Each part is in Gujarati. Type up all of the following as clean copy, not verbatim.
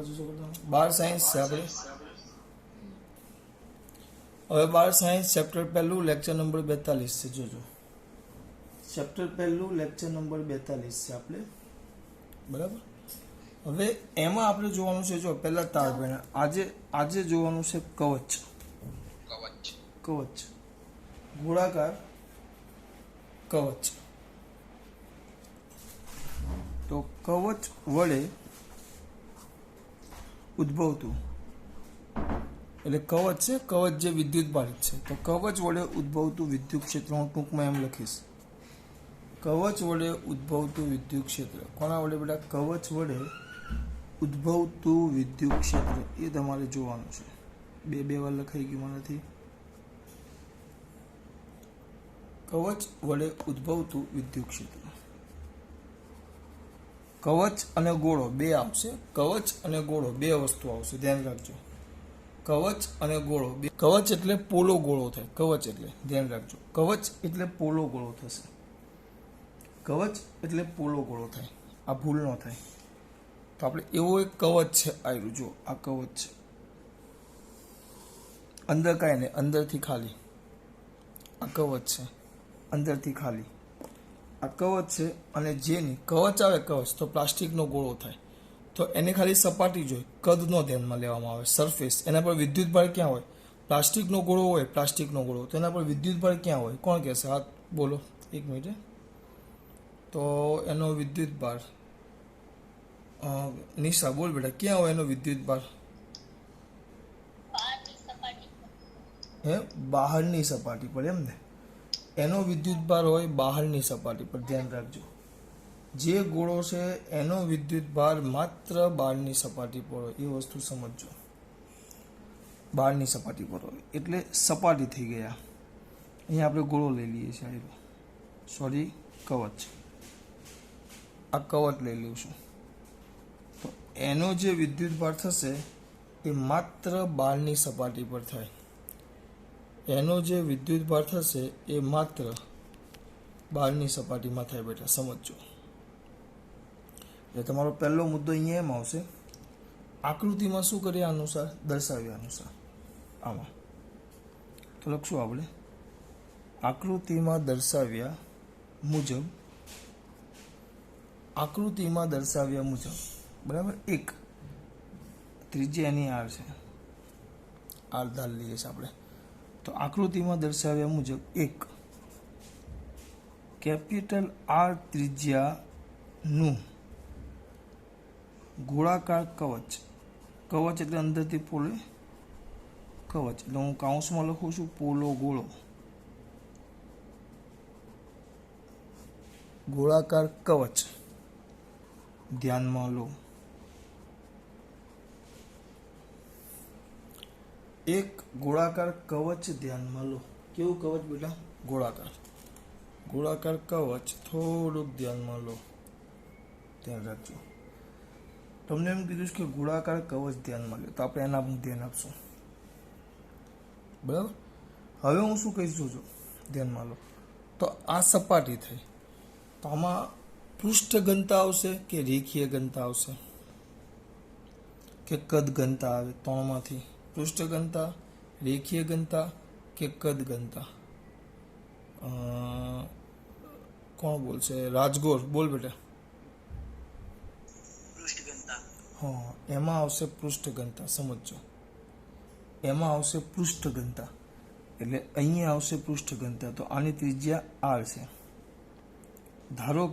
बाजू से करता 12 साइंस से આપણે હવે 12 સાયન્સ ચેપ્ટર પહેલું લેક્ચર નંબર 42 છે જોજો ચેપ્ટર પહેલું લેક્ચર નંબર 42 છે આપણે બરાબર હવે એમાં આપણે જોવાનું છે જો પહેલા તાર બેન આજે જોવાનું છે કવચ કવચ ગોળાકાર કવચ તો કવચ વડે ઉદ્ભવતું એટલે કવચ છે કવચ જે વિદ્યુત ભારિત છે તો કવચ વડે ઉદ્ભવતું વિદ્યુત ક્ષેત્ર હું ટૂંકમાં એમ લખીશ કવચ વડે ઉદ્ભવતું વિદ્યુત ક્ષેત્ર કોના વડે બેટા કવચ વડે ઉદ્ભવતું વિદ્યુત ક્ષેત્ર એ તમારે જોવાનું છે બે વાર લખાઈ ગયું નથી કવચ વડે ઉદ્ભવતું વિદ્યુત ક્ષેત્ર કવચ અને ગોળો બે આવશે કવચ અને ગોળો બે વસ્તુ આવશે ધ્યાન રાખજો કવચ અને ગોળો કવચ એટલે પોલો ગોળો થાય કવચ એટલે ધ્યાન રાખજો કવચ એટલે પોલો ગોળો થશે કવચ એટલે પોલો ગોળો થાય આ ભૂલ ન થાય તો આપણે એવો એક કવચ છે આવ્યું જો આ કવચ છે અંદર કાંઈ નહીં અંદરથી ખાલી આ કવચ છે અંદરથી ખાલી આ કવચ છે અને જેની કવચ આવે કવચ તો પ્લાસ્ટિકનો ગોળો થાય તો એને ખાલી સપાટી જોઈ કદનો ધ્યાનમાં લેવામાં આવે સરફેસ એના પર વિદ્યુત ભાર ક્યાં હોય પ્લાસ્ટિકનો ગોળો હોય પ્લાસ્ટિકનો ગોળો તો એના પર વિદ્યુત ભાર ક્યાં હોય કોણ કહેશે હાથ બોલો એક મિનિટ તો એનો વિદ્યુત ભાર નિશા બોલ બેટા ક્યાં હોય એનો વિદ્યુત ભાર હે બહારની સપાટી પર એમ ને એનો વિદ્યુત ભાર હોય બહારની સપાટી પર ધ્યાન રાખજો જે ગોળો છે એનો વિદ્યુત ભાર માત્ર બહારની સપાટી પર હોય એ વસ્તુ સમજજો બહારની સપાટી પર હોય એટલે સપાટી થઈ ગયા અહીંયા આપણે ગોળો લઈ લઈએ છીએ સોરી કવચ આ કવચ લઈ લઉં છું તો એનો જે વિદ્યુત ભાર થશે એ માત્ર બહારની સપાટી પર થાય એનો જે વિદ્યુત ભાર થશે એ માત્ર બહારની સપાટીમાં થાય બેટા સમજો એટલે તમારો પહેલો મુદ્દો અહીંયા એમ આવશે આકૃતિમાં શું કરીએ અનુસાર દર્શાવ્યા અનુસાર આમાં તો લખશું આપણે આકૃતિમાં દર્શાવ્યા મુજબ બરાબર એક ત્રીજી એની આર છે આર ધાર લઈએ છીએ આપણે તો આકૃતિમાં દર્શાવ્યા મુજબ એક કેપિટલ આર ત્રિજ્યાનું ગોળાકાર કવચ કવચ એટલે અંદરથી પોલે કવચ એટલે હું કાઉન્સમાં લખું છું પોલો ગોળો ગોળાકાર કવચ ધ્યાનમાં લો એક ગોળાકાર કવચ ધ્યાનમાં લો કેવું કવચ બેટા ગોળાકાર કવચ થોડુંક ધ્યાનમાં લો ધ્યાન રાખજો તમને એમ કીધું કે ગોળાકાર કવચ ધ્યાનમાં લો તો આપણે એના ધ્યાન આપશું બરાબર હવે હું શું કહીશ જોજો ધ્યાનમાં લો તો આ સપાટી થઈ તો આમાં પૃષ્ઠ ઘનતા આવશે કે રેખીય ઘનતા આવશે કે કદ ઘનતા આવે ત્રણમાંથી પૃષ્ઠ ઘનતા રેખીય ઘનતા કે કદ ઘનતા કોણ બોલશે રાજગોર બોલ બેટા હા એમાં આવશે પૃષ્ઠ ઘનતા સમજો એમાં આવશે પૃષ્ઠ ઘનતા એટલે અહીંયા આવશે પૃષ્ઠ ઘનતા તો આની ત્રિજ્યા આર છે ધારો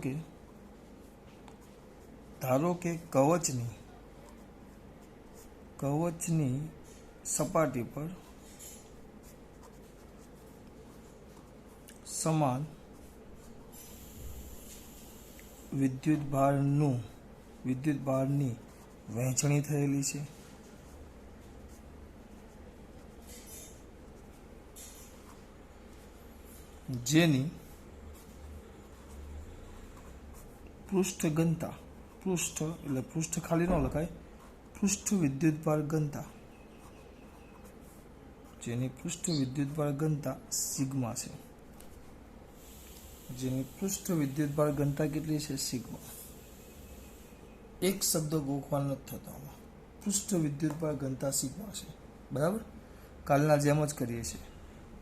કે કવચની સપાટી પર સમાન વિદ્યુત ભારની વહેંચણી થયેલી છે જેની પૃષ્ઠ ઘનતા પૃષ્ઠ એટલે પૃષ્ઠ ખાલી ન લખાય પૃષ્ઠ વિદ્યુતભાર ઘનતા જેની પૃષ્ઠ વિદ્યુતભાર ઘનતા સિગ્મા છે જેની પૃષ્ઠ વિદ્યુતભાર ઘનતા કેટલી છે સિગ્મા એક શબ્દ ગોખવાનો નથી થતો આમાં પૃષ્ઠ વિદ્યુતભાર ઘનતા સિગ્મા છે. બરાબર, કાલના જેમ જ કરીએ છીએ.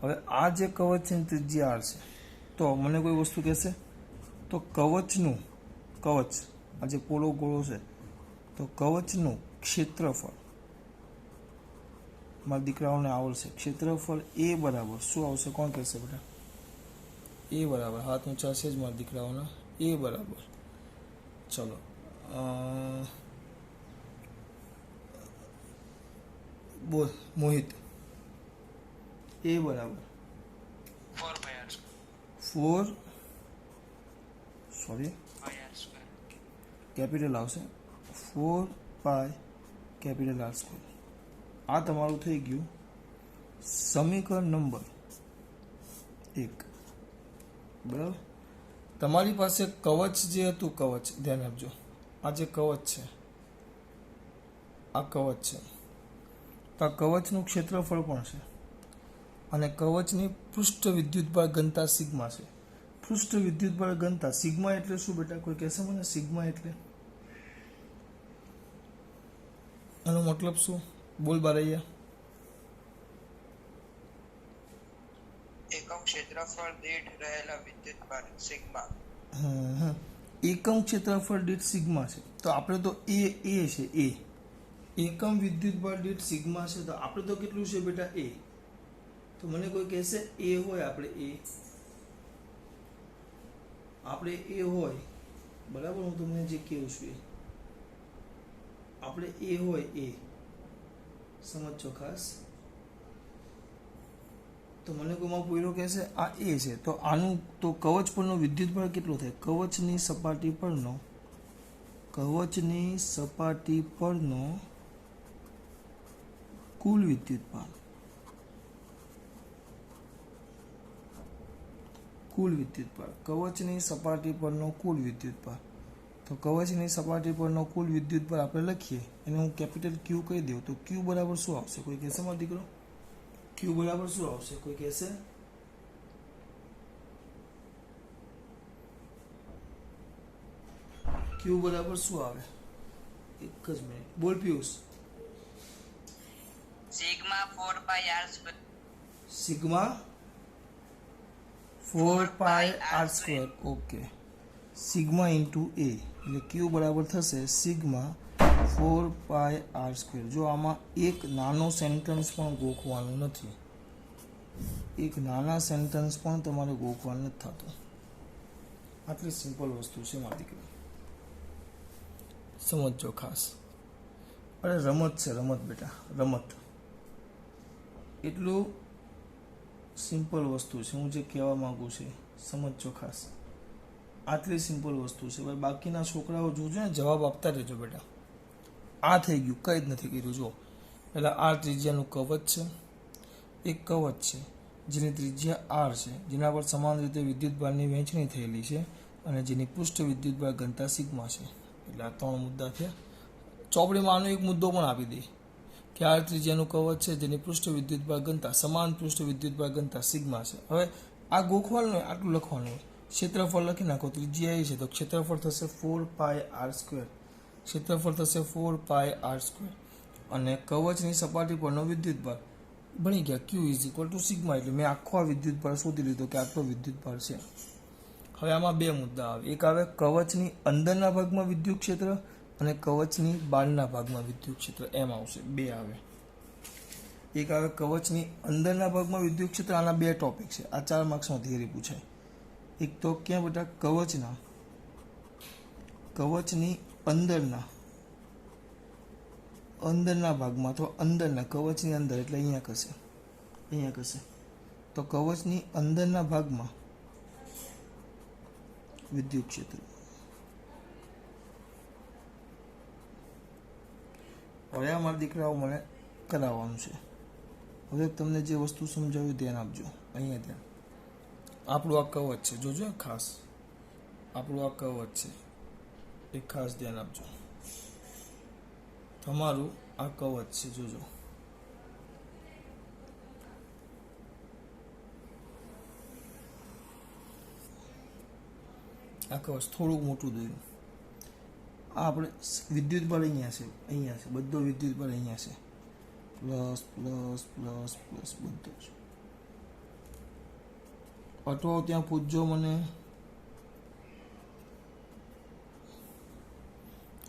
હવે આ જે કવચ છે ત્રિજ્યા આર છે. તો મને કોઈ વસ્તુ કહેશે તો કવચનું કવચ આ જે પોલો ગોળો છે તો કવચનું ક્ષેત્રફળ મારા દીકરાઓને આવડશે. ક્ષેત્રફળ એ બરાબર શું આવશે? કોણ કહેશે બેટા? એ બરાબર, હાથ ઊંચા છે જ મારા દીકરાઓના. એ બરાબર, ચલો બોલ મોહિત. એ બરાબર 4 સોરી કેપિટલ આવશે 4 પાય કેપિટલ આર સ્ક્વેર. આ તમારું થઈ ગયું સમીકરણ નંબર 1. બરાબર, તમારી પાસે કવચ જે હતું, કવચ ધ્યાન આપજો, આ જે કવચ છે આ કવચ છે તો આ કવચનું ક્ષેત્રફળ પણ છે અને કવચની પૃષ્ઠ વિદ્યુતભાર ઘનતા સિગ્મા છે. પૃષ્ઠ વિદ્યુતભાર ઘનતા સિગ્મા એટલે શું બેટા? કોઈ કહેશે મને સિગ્મા એટલે? એનો મતલબ શું? બોલ બારૈયા. એકમ ક્ષેત્રફળ દીઠ રહેલા વિદ્યુતભાર સિગ્મા. એકમ ક્ષેત્રફળ દીઠ સિગ્મા છે તો આપણે તો એ છે એ એકમ વિદ્યુતભાર દીઠ સિગ્મા છે તો આપણે તો કેટલું છે બેટા? એ. તો મને કોઈ કહેશે એ હોય, આપણે એ હોય બરાબર, હું તમને જે કહું છું એ આપણે એ હોય એ સમજો ખાસ. તો મને કોઈમાં પૂરો કહેશે આ એ છે તો આનું તો કવચ પરનો વિદ્યુતભાર કેટલો થાય? કવચની સપાટી પરનો કુલ વિદ્યુતભાર કવચની સપાટી પરનો કુલ વિદ્યુતભાર. તો કવચની સપાટી પરનો કુલ વિદ્યુતભાર આપણે લખીએ એને હું કેપિટલ ક્યુ કહી દઉં તો ક્યુ બરાબર શું આવશે? કોઈ કહેશે મારો દીકરો ક્યુ બરાબર શું આવશે? કોઈ કહેશે? ક્યુ બરાબર શું આવે? એક જ મિનિટ, બોલ Piyush. Sigma 4 pi R square. Sigma 4 pi R square. Okay, sigma into A એટલે ક્યુ બરાબર થશે સિગ્મા 4 પાઈ આર સ્ક્વેર. જો આમાં એક નાનો સેન્ટેન્સ પણ ગોખવાનું નથી, એક નાના સેન્ટેન્સ પણ તમારે ગોખવાનું નથી થતું. આટલી સિમ્પલ વસ્તુ છે મારી દીકરી, સમજો ખાસ. અરે રમત છે, રમત બેટા, રમત. એટલું સિમ્પલ વસ્તુ છે, હું જે કહેવા માંગુ છું સમજો ખાસ. આટલી સિમ્પલ વસ્તુ છે. ભાઈ બાકીના છોકરાઓ જોજો ને, જવાબ આપતા રહેજો બેટા. આ થઈ ગયું, કંઈ જ નથી કર્યું. જો એટલે આ ત્રિજ્યાનું કવચ છે, એક કવચ છે જેની ત્રિજ્યા આર છે, જેના પર સમાન રીતે વિદ્યુતભારની વહેંચણી થયેલી છે અને જેની પૃષ્ઠ વિદ્યુતભાર ઘનતા સિગ્મા છે. એટલે આ 3 મુદ્દા થયા. ચોપડીમાં આનો એક મુદ્દો પણ આપી દે કે આર ત્રિજ્યાનું કવચ છે જેની પૃષ્ઠ વિદ્યુતભાર ઘનતા સમાન પૃષ્ઠ વિદ્યુતભાર ઘનતા સિગ્મા છે. હવે આ ગોખવાનું હોય, આટલું લખવાનું હોય. ક્ષેત્રફળ લખી નાખો, ત્રિજ્યા એ છે તો ક્ષેત્રફળ થશે 4 પાઈ આર સ્ક્વેર. ક્ષેત્રફળ થશે 4 પાઈ આર સ્ક્વેર અને કવચની સપાટી પરનો વિદ્યુતભાર ભણી ગયા Q is equal to sigma. એટલે મેં આખો આ વિદ્યુતભાર શોધી લીધો કે આટલો વિદ્યુતભાર છે. હવે આમાં 2 મુદ્દા આવે. એક આવે કવચની અંદરના ભાગમાં વિદ્યુત ક્ષેત્ર અને કવચની બહારના ભાગમાં વિદ્યુત ક્ષેત્ર, એમ આવશે. 2 આવે. એક આવે કવચની અંદરના ભાગમાં વિદ્યુત ક્ષેત્ર. આના 2 ટોપિક છે, આ 4 માર્ક્સમાં થિયરી પૂછાય. એક તો ક્યાં બેટા? કવચની અંદરના ભાગમાં, તો અંદરના કવચની અંદર એટલે અહીંયા કશે તો કવચની અંદરના ભાગમાં વિદ્યુત ક્ષેત્ર. હવે આ મારા દીકરાઓ મને કરાવવાનું છે. હવે તમને જે વસ્તુ સમજાવ્યું ધ્યાન આપજો. અહીંયા ધ્યાન. આપણું આ કવચ છે, જોજો ખાસ. આપણું આ કવચ છે, એ ખાસ ધ્યાન આપજો. તમારું આ કવચ છે, જોજો. આ કવચ થોડુંક મોટું દોર્યું. આ આપણે વિદ્યુત બળ અહીંયા છે બધો વિદ્યુત બળ અહીંયા છે પ્લસ પ્લસ પ્લસ પ્લસ બધું જ અટવાઓ ત્યાં પૂછજો મને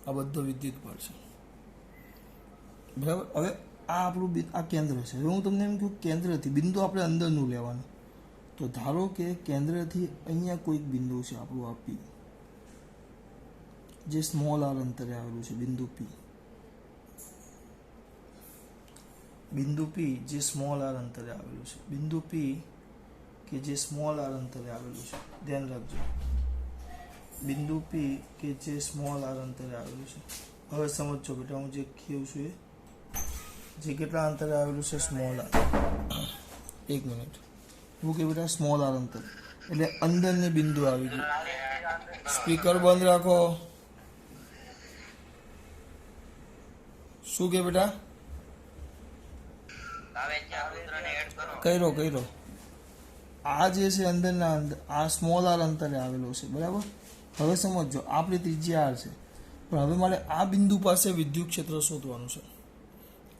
આ બધો વિદ્યુત બળ છે બરાબર હવે આ આપણું આ કેન્દ્ર છે હવે હું તમને એમ કહું કેન્દ્રથી બિંદુ આપણે અંદરનું લેવાનું તો ધારો કે કેન્દ્રથી અહીંયા કોઈક બિંદુ છે આપણું આ પી જે સ્મોલ આર અંતરે આવેલું છે બિંદુ પી જે સ્મોલ આર અંતરે આવેલું છે બિંદુ પી કે જે સ્મોલ આર અંતરે આવેલું છે ધ્યાન રાખજો બિંદુ પી કે જે સ્મોલ આર અંતરે આવેલું છે હવે સમજો બેટા હું જે કહું છું એ જે કેટલા અંતરે આવેલું છે સ્મોલ આર એક મિનિટ હું કે બેટા સ્મોલ આર અંતર એટલે અંદરની બિંદુ આવી ગઈ સ્પીકર બંધ રાખો શું કે બેટા કર્યો આ જે છે અંદરના આ સ્મોલ આર અંતરે આવેલો છે બરાબર હવે સમજો આપણી ત્રિજ્યા આર છે પણ હવે મારે આ બિંદુ પાસે વિદ્યુત ક્ષેત્ર શોધવાનું છે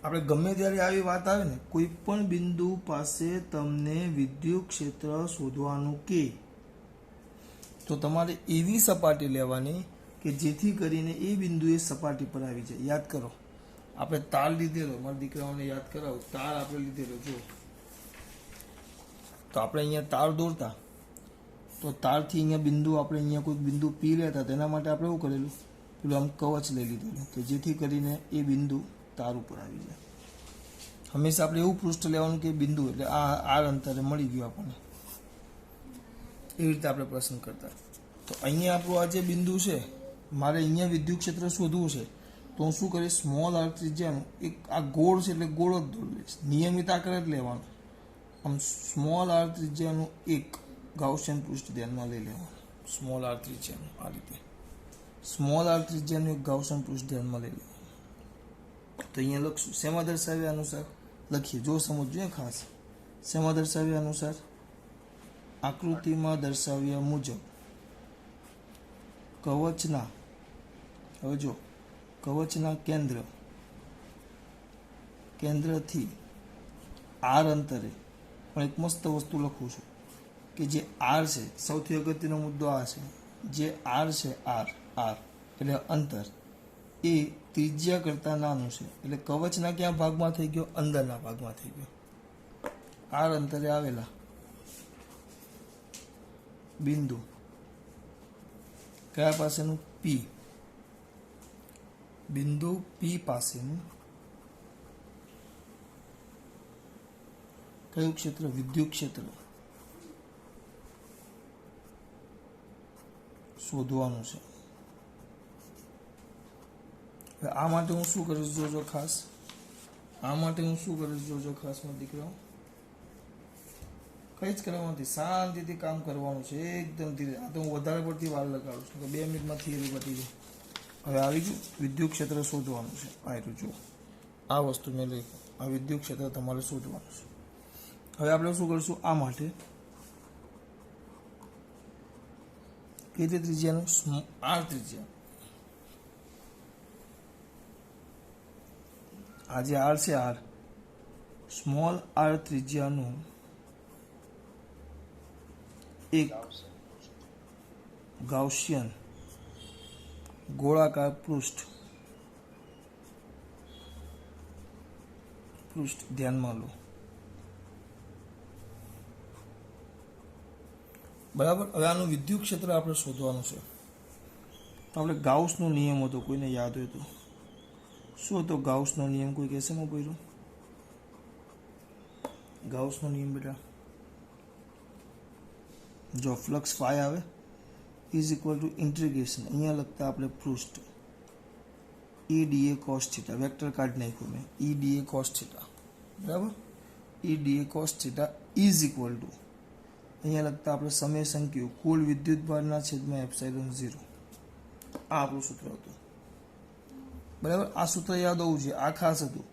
આપણે ગમે ત્યારે આવી વાત આવે ને કોઈ પણ બિંદુ પાસે તમને વિદ્યુત ક્ષેત્ર શોધવાનું કે તો તમારે એવી સપાટી લેવાની કે જેથી કરીને એ બિંદુ એ સપાટી પર આવી જાય યાદ કરો આપણે તાર લીધેલો મારા દીકરાઓને યાદ કરાવો તાર આપણે લીધેલો જો તો આપણે અહીંયા તાર દોરતા તો તારથી અહીંયા બિંદુ આપણે અહીંયા કોઈ બિંદુ પી લેતા તેના માટે આપણે એવું કરેલું પેલું આમ કવચ લઈ લીધેલું કે જેથી કરીને એ બિંદુ તાર ઉપર આવી જાય હંમેશા આપણે એવું પૃષ્ઠ લેવાનું કે બિંદુ એટલે આ આર અંતરે મળી ગયું આપણને એવી રીતે આપણે પ્રશ્ન કરતા તો અહીંયા આપણું આ જે બિંદુ છે મારે અહીંયા વિદ્યુત ક્ષેત્ર શોધવું છે તો હું શું કરીશ સ્મોલ આર ત્રિજ્યાનું એક આ ગોળ છે એટલે ગોળ જ દોરી લઈશ નિયમિત આકાર જ લેવાનું આમ સ્મોલ આર ત્રિજ્યાનું એક ગાઉસિયન પૃષ્ઠ ધ્યાનમાં લઈ લેવાનું સ્મોલ આર ત્રિજ્યાનું આ રીતે સ્મોલ આર ત્રિજ્યાનું એક ગાઉસિયન પૃષ્ઠ ધ્યાનમાં લઈ લેવાનું તો અહીંયા લખશું શેમાં દર્શાવ્યા અનુસાર લખીએ જો સમજજો ખાસ શેમાં દર્શાવ્યા અનુસાર આકૃતિમાં દર્શાવ્યા મુજબ કવચના હવે જો કવચના કેન્દ્રથી આર અંતરે પણ એક મસ્ત વસ્તુ લખું છું કે જે આર છે સૌથી અગત્યનો મુદ્દો આ છે જે આર છે આર એટલે અંતર એ ત્રિજ્યા કરતાં નાનું છે એટલે કવચના ક્યાં ભાગમાં થઈ ગયો અંદરના ભાગમાં થઈ ગયો આર અંતરે આવેલા બિંદુ કયા પાસેનું પી બિંદુ પી પાસેનું કયું ક્ષેત્ર વિદ્યુત ક્ષેત્ર શોધવાનું છે આ માટે હું શું કરીશ જોજો ખાસ મારા દીકરાઓ કઈ જ કરવાનું નથી શાંતિથી કામ કરવાનું છે એકદમ ધીરે આ તો હું વધારે પડતી વાર લગાડું છું તો 2 મિનિટમાં થિયરી પતી ગઈ હવે આવી ગયું વિદ્યુત ક્ષેત્ર શોધવાનું છે આ રહ્યું જો આ વસ્તુ મેં લઈ આ વિદ્યુત ક્ષેત્ર તમારે શોધવાનું છે હવે આપણે શું કરીશું આ માટે કઈ રીતે ત્રિજ્યાનું આર ત્રિજ્યા આ જે આર છે આર સ્મોલ આર ત્રિજ્યાનું એક ગાઉસિયન ગોળાકાર પૃષ્ઠ ધ્યાનમાં લો બરાબર હવે આનું વિદ્યુત ક્ષેત્ર આપણે શોધવાનું છે તો આપણે ગાઉસનો નિયમ હતો કોઈને યાદ હોય તો શું હતો ગાઉસનો નિયમ કોઈ કહેશે ને બોલ્યું ગાઉસનો નિયમ બેટા જો ફ્લક્સ ફાઈ આવે ઇઝ ઇક્વલ ટુ ઇન્ટિગ્રેશન અહીંયા લખતા આપણે પૃષ્ઠ E DA cos theta vector કાઢી નાખ્યું મેં ઈ ડીએ કોસ થીટા બરાબર E DA cos theta is equal to અહીંયા લખતા આપણે સમેશન ક્યુ કુલ વિદ્યુત ભારના છેદમાં એપ્સાઇલોન 0 આ આપણું સૂત્ર હતું બરાબર આ સૂત્ર યાદ હોવું જોઈએ આ ખાસ હતું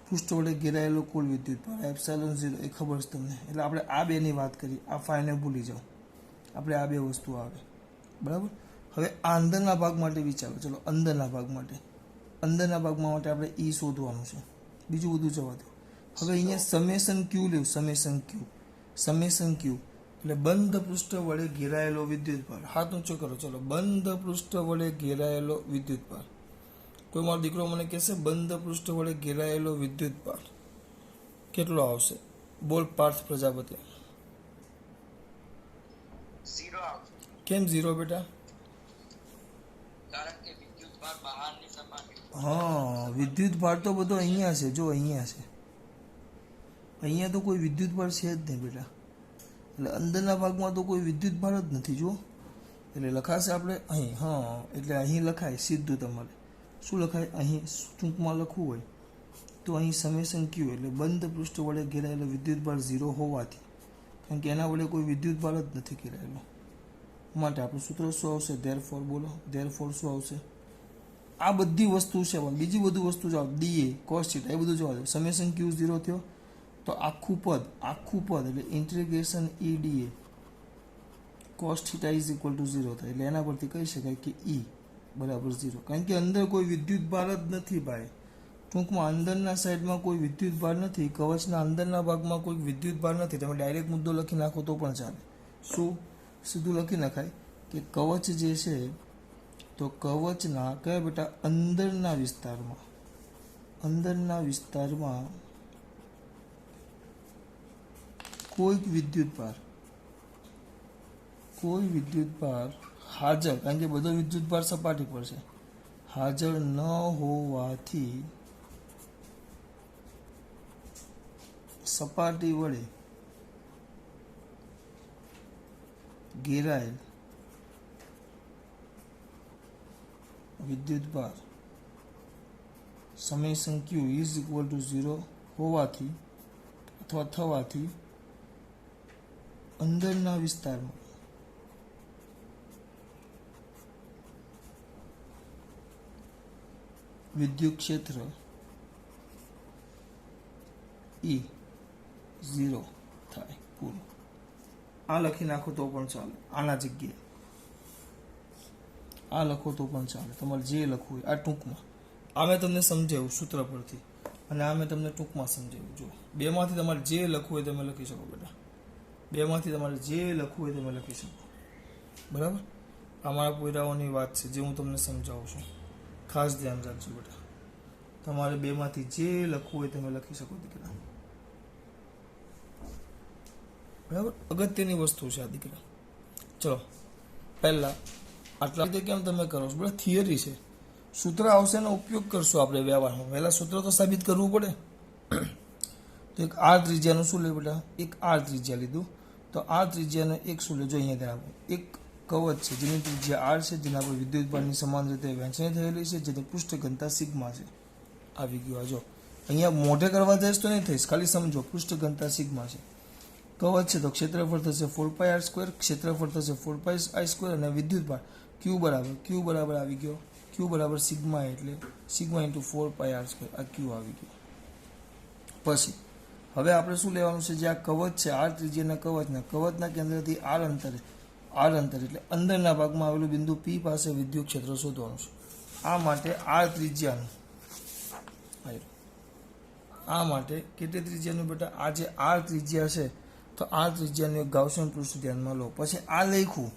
પૃષ્ઠ વડે ઘેરાયેલો કુલ વિદ્યુત ભાર એપ્સાઇલોન 0 એ ખબર છે તમને એટલે આપણે આ બેની વાત કરી આ ફાઈને ભૂલી જાઓ આપણે આ બે વસ્તુ આવે બરાબર હવે આ અંદરના ભાગ માટે વિચારો. ચલો અંદરના ભાગ માટે આપણે ઈ શોધવાનું છે. બીજું બધું જવા દો. હવે અહીંયા સમેશન ક્યુ લેવું. સમેશન ક્યુ એટલે બંધ પૃષ્ઠ વડે ઘેરાયેલો વિદ્યુતભાર. હાથ ઊંચો કરો. ચલો બંધ પૃષ્ઠ વડે ઘેરાયેલો વિદ્યુતભાર. કોઈ મારો દીકરો મને કહેશે બંધ પૃષ્ઠ વડે ઘેરાયેલો વિદ્યુતભાર કેટલો આવશે? બોલ પાર્થ પ્રજાપતિ. 0 આવશે. કેમ 0 બેટા? કારણ કે વિદ્યુતભાર બહારની સપાટી પર. હા, વિદ્યુતભાર તો બધો અહીંયા છે. જો અહીંયા છે. અહીંયા તો કોઈ વિદ્યુતભાર છે જ નહીં બેટા. એટલે અંદરના ભાગમાં તો કોઈ વિદ્યુતભાર જ નથી. જુઓ, એટલે લખાશે આપણે અહીં. હા, એટલે અહીં લખાય સીધું. તમારે શું લખાય? અહીં ટૂંકમાં લખવું હોય તો અહીં સમેશન ક્યુ એટલે બંધ પૃષ્ઠ વડે ઘેરાયેલો વિદ્યુતભાર 0 હોવાથી, કારણ કે એના વડે કોઈ વિદ્યુતભાર જ નથી ઘેરાયેલો, માટે આપણું સૂત્ર શું આવશે? ધેરફોર. બોલો ધેરફોર શું આવશે? આ બધી વસ્તુ છે, પણ બીજી બધું વસ્તુ જાઓ ડીએ કોસ થીટા એ બધું જોવા દો. સમેશન ક્યુ 0 થયો તો આખું પદ એટલે integration E DA cos theta is equal to 0 થાય. એટલે એના પરથી કહી શકાય કે ઈ બરાબર 0, કારણ કે અંદર કોઈ વિદ્યુતભાર જ નથી ભાઈ. ટૂંકમાં અંદરના સાઈડમાં કોઈ વિદ્યુતભાર નથી. કવચના અંદરના ભાગમાં કોઈ વિદ્યુતભાર નથી. તમે ડાયરેક્ટ મુદ્દો લખી નાખો તો પણ ચાલે. શું સીધું લખી નખાય કે કવચ જે છે તો કવચના કયા બેટા અંદરના વિસ્તારમાં કોઈ વિદ્યુતભાર હાજર, કારણ કે બધો વિદ્યુતભાર સપાટી પર છે, હાજર ન હોવાથી સપાટી વડે ઘેરાયેલ વિદ્યુતભાર summation Q is equal to 0 હોવાથી અથવા થવાથી અંદરના વિસ્તારમાં વિદ્યુત ક્ષેત્ર ઈ 0 થાય પૂરું. આ લખી નાખો તો પણ ચાલે. આના જગ્યાએ આ લખો તો પણ ચાલે. તમારે જે લખવું હોય. આ ટૂંકમાં આ મેં તમને સમજાવ્યું સૂત્ર પરથી, અને આ મેં તમને ટૂંકમાં સમજાવ્યું. જો બેમાંથી તમારે જે લખવું હોય તમે લખી શકો બેટા. બેમાંથી તમારે જે લખવું હોય તમે લખી શકો. બરાબર? અમારા પોયરાઓની વાત છે જે હું તમને સમજાવું છું. ખાસ ધ્યાન રાખજો બેટા. તમારે બેમાંથી જે લખવું હોય તમે લખી શકો દીકરા. બરાબર? અગત્યની વસ્તુ છે આ દીકરા. ચલો પહેલા આટલા રીતે કેમ તમે કરો છો? બધા થિયરી છે. સૂત્ર આવશે એનો ઉપયોગ કરશું આપણે વ્યવહારમાં. પહેલા સૂત્ર તો સાબિત કરવું પડે. તો એક આર ત્રિજ્યાનું શું લે બેટા? એક આર ત્રિજ્યા લીધું. તો આર ત્રિજ્યાને એક શું લેજો? અહીંયા ધ્યાન આપો. એક કવચ છે જેની ત્રિજ્યા આર છે, જેના પર વિદ્યુતભારની સમાન રીતે વહેંચણી થયેલી છે, જેની પૃષ્ઠ ઘનતા સિગ્મા છે. આવી ગયું. આ જો અહીંયા મોઢે કરવા જઈશ તો નહીં થઈશ, ખાલી સમજો. પૃષ્ઠ ઘનતા સિગ્મા છે. કવચ છે તો ક્ષેત્રફળ થશે 4πr², ક્ષેત્રફળ થશે 4πi², અને વિદ્યુતભાર ક્યુ બરાબર આવી ગયો. ક્યુ બરાબર સિગ્મા એટલે સિગ્મા ઇન્ટુ 4πr². આ ક્યુ આવી ગયો. પછી હવે આપણે શું લેવાનું છે? જે આ કવચ છે આર ત્રિજ્યાના કવચના કેન્દ્રથી આર અંતર એટલે અંદરના ભાગમાં આવેલું બિંદુ પી પાસે વિદ્યુત ક્ષેત્ર શોધવાનું છે. આ માટે આર ત્રિજ્યાનું કેટલી ત્રિજ્યાનું બેટા? આ જે આર ત્રિજ્યા છે તો આર ત્રિજ્યાનું એક ગાઉસિયન પૃષ્ઠ ધ્યાનમાં લો. પછી આ લખ્યું,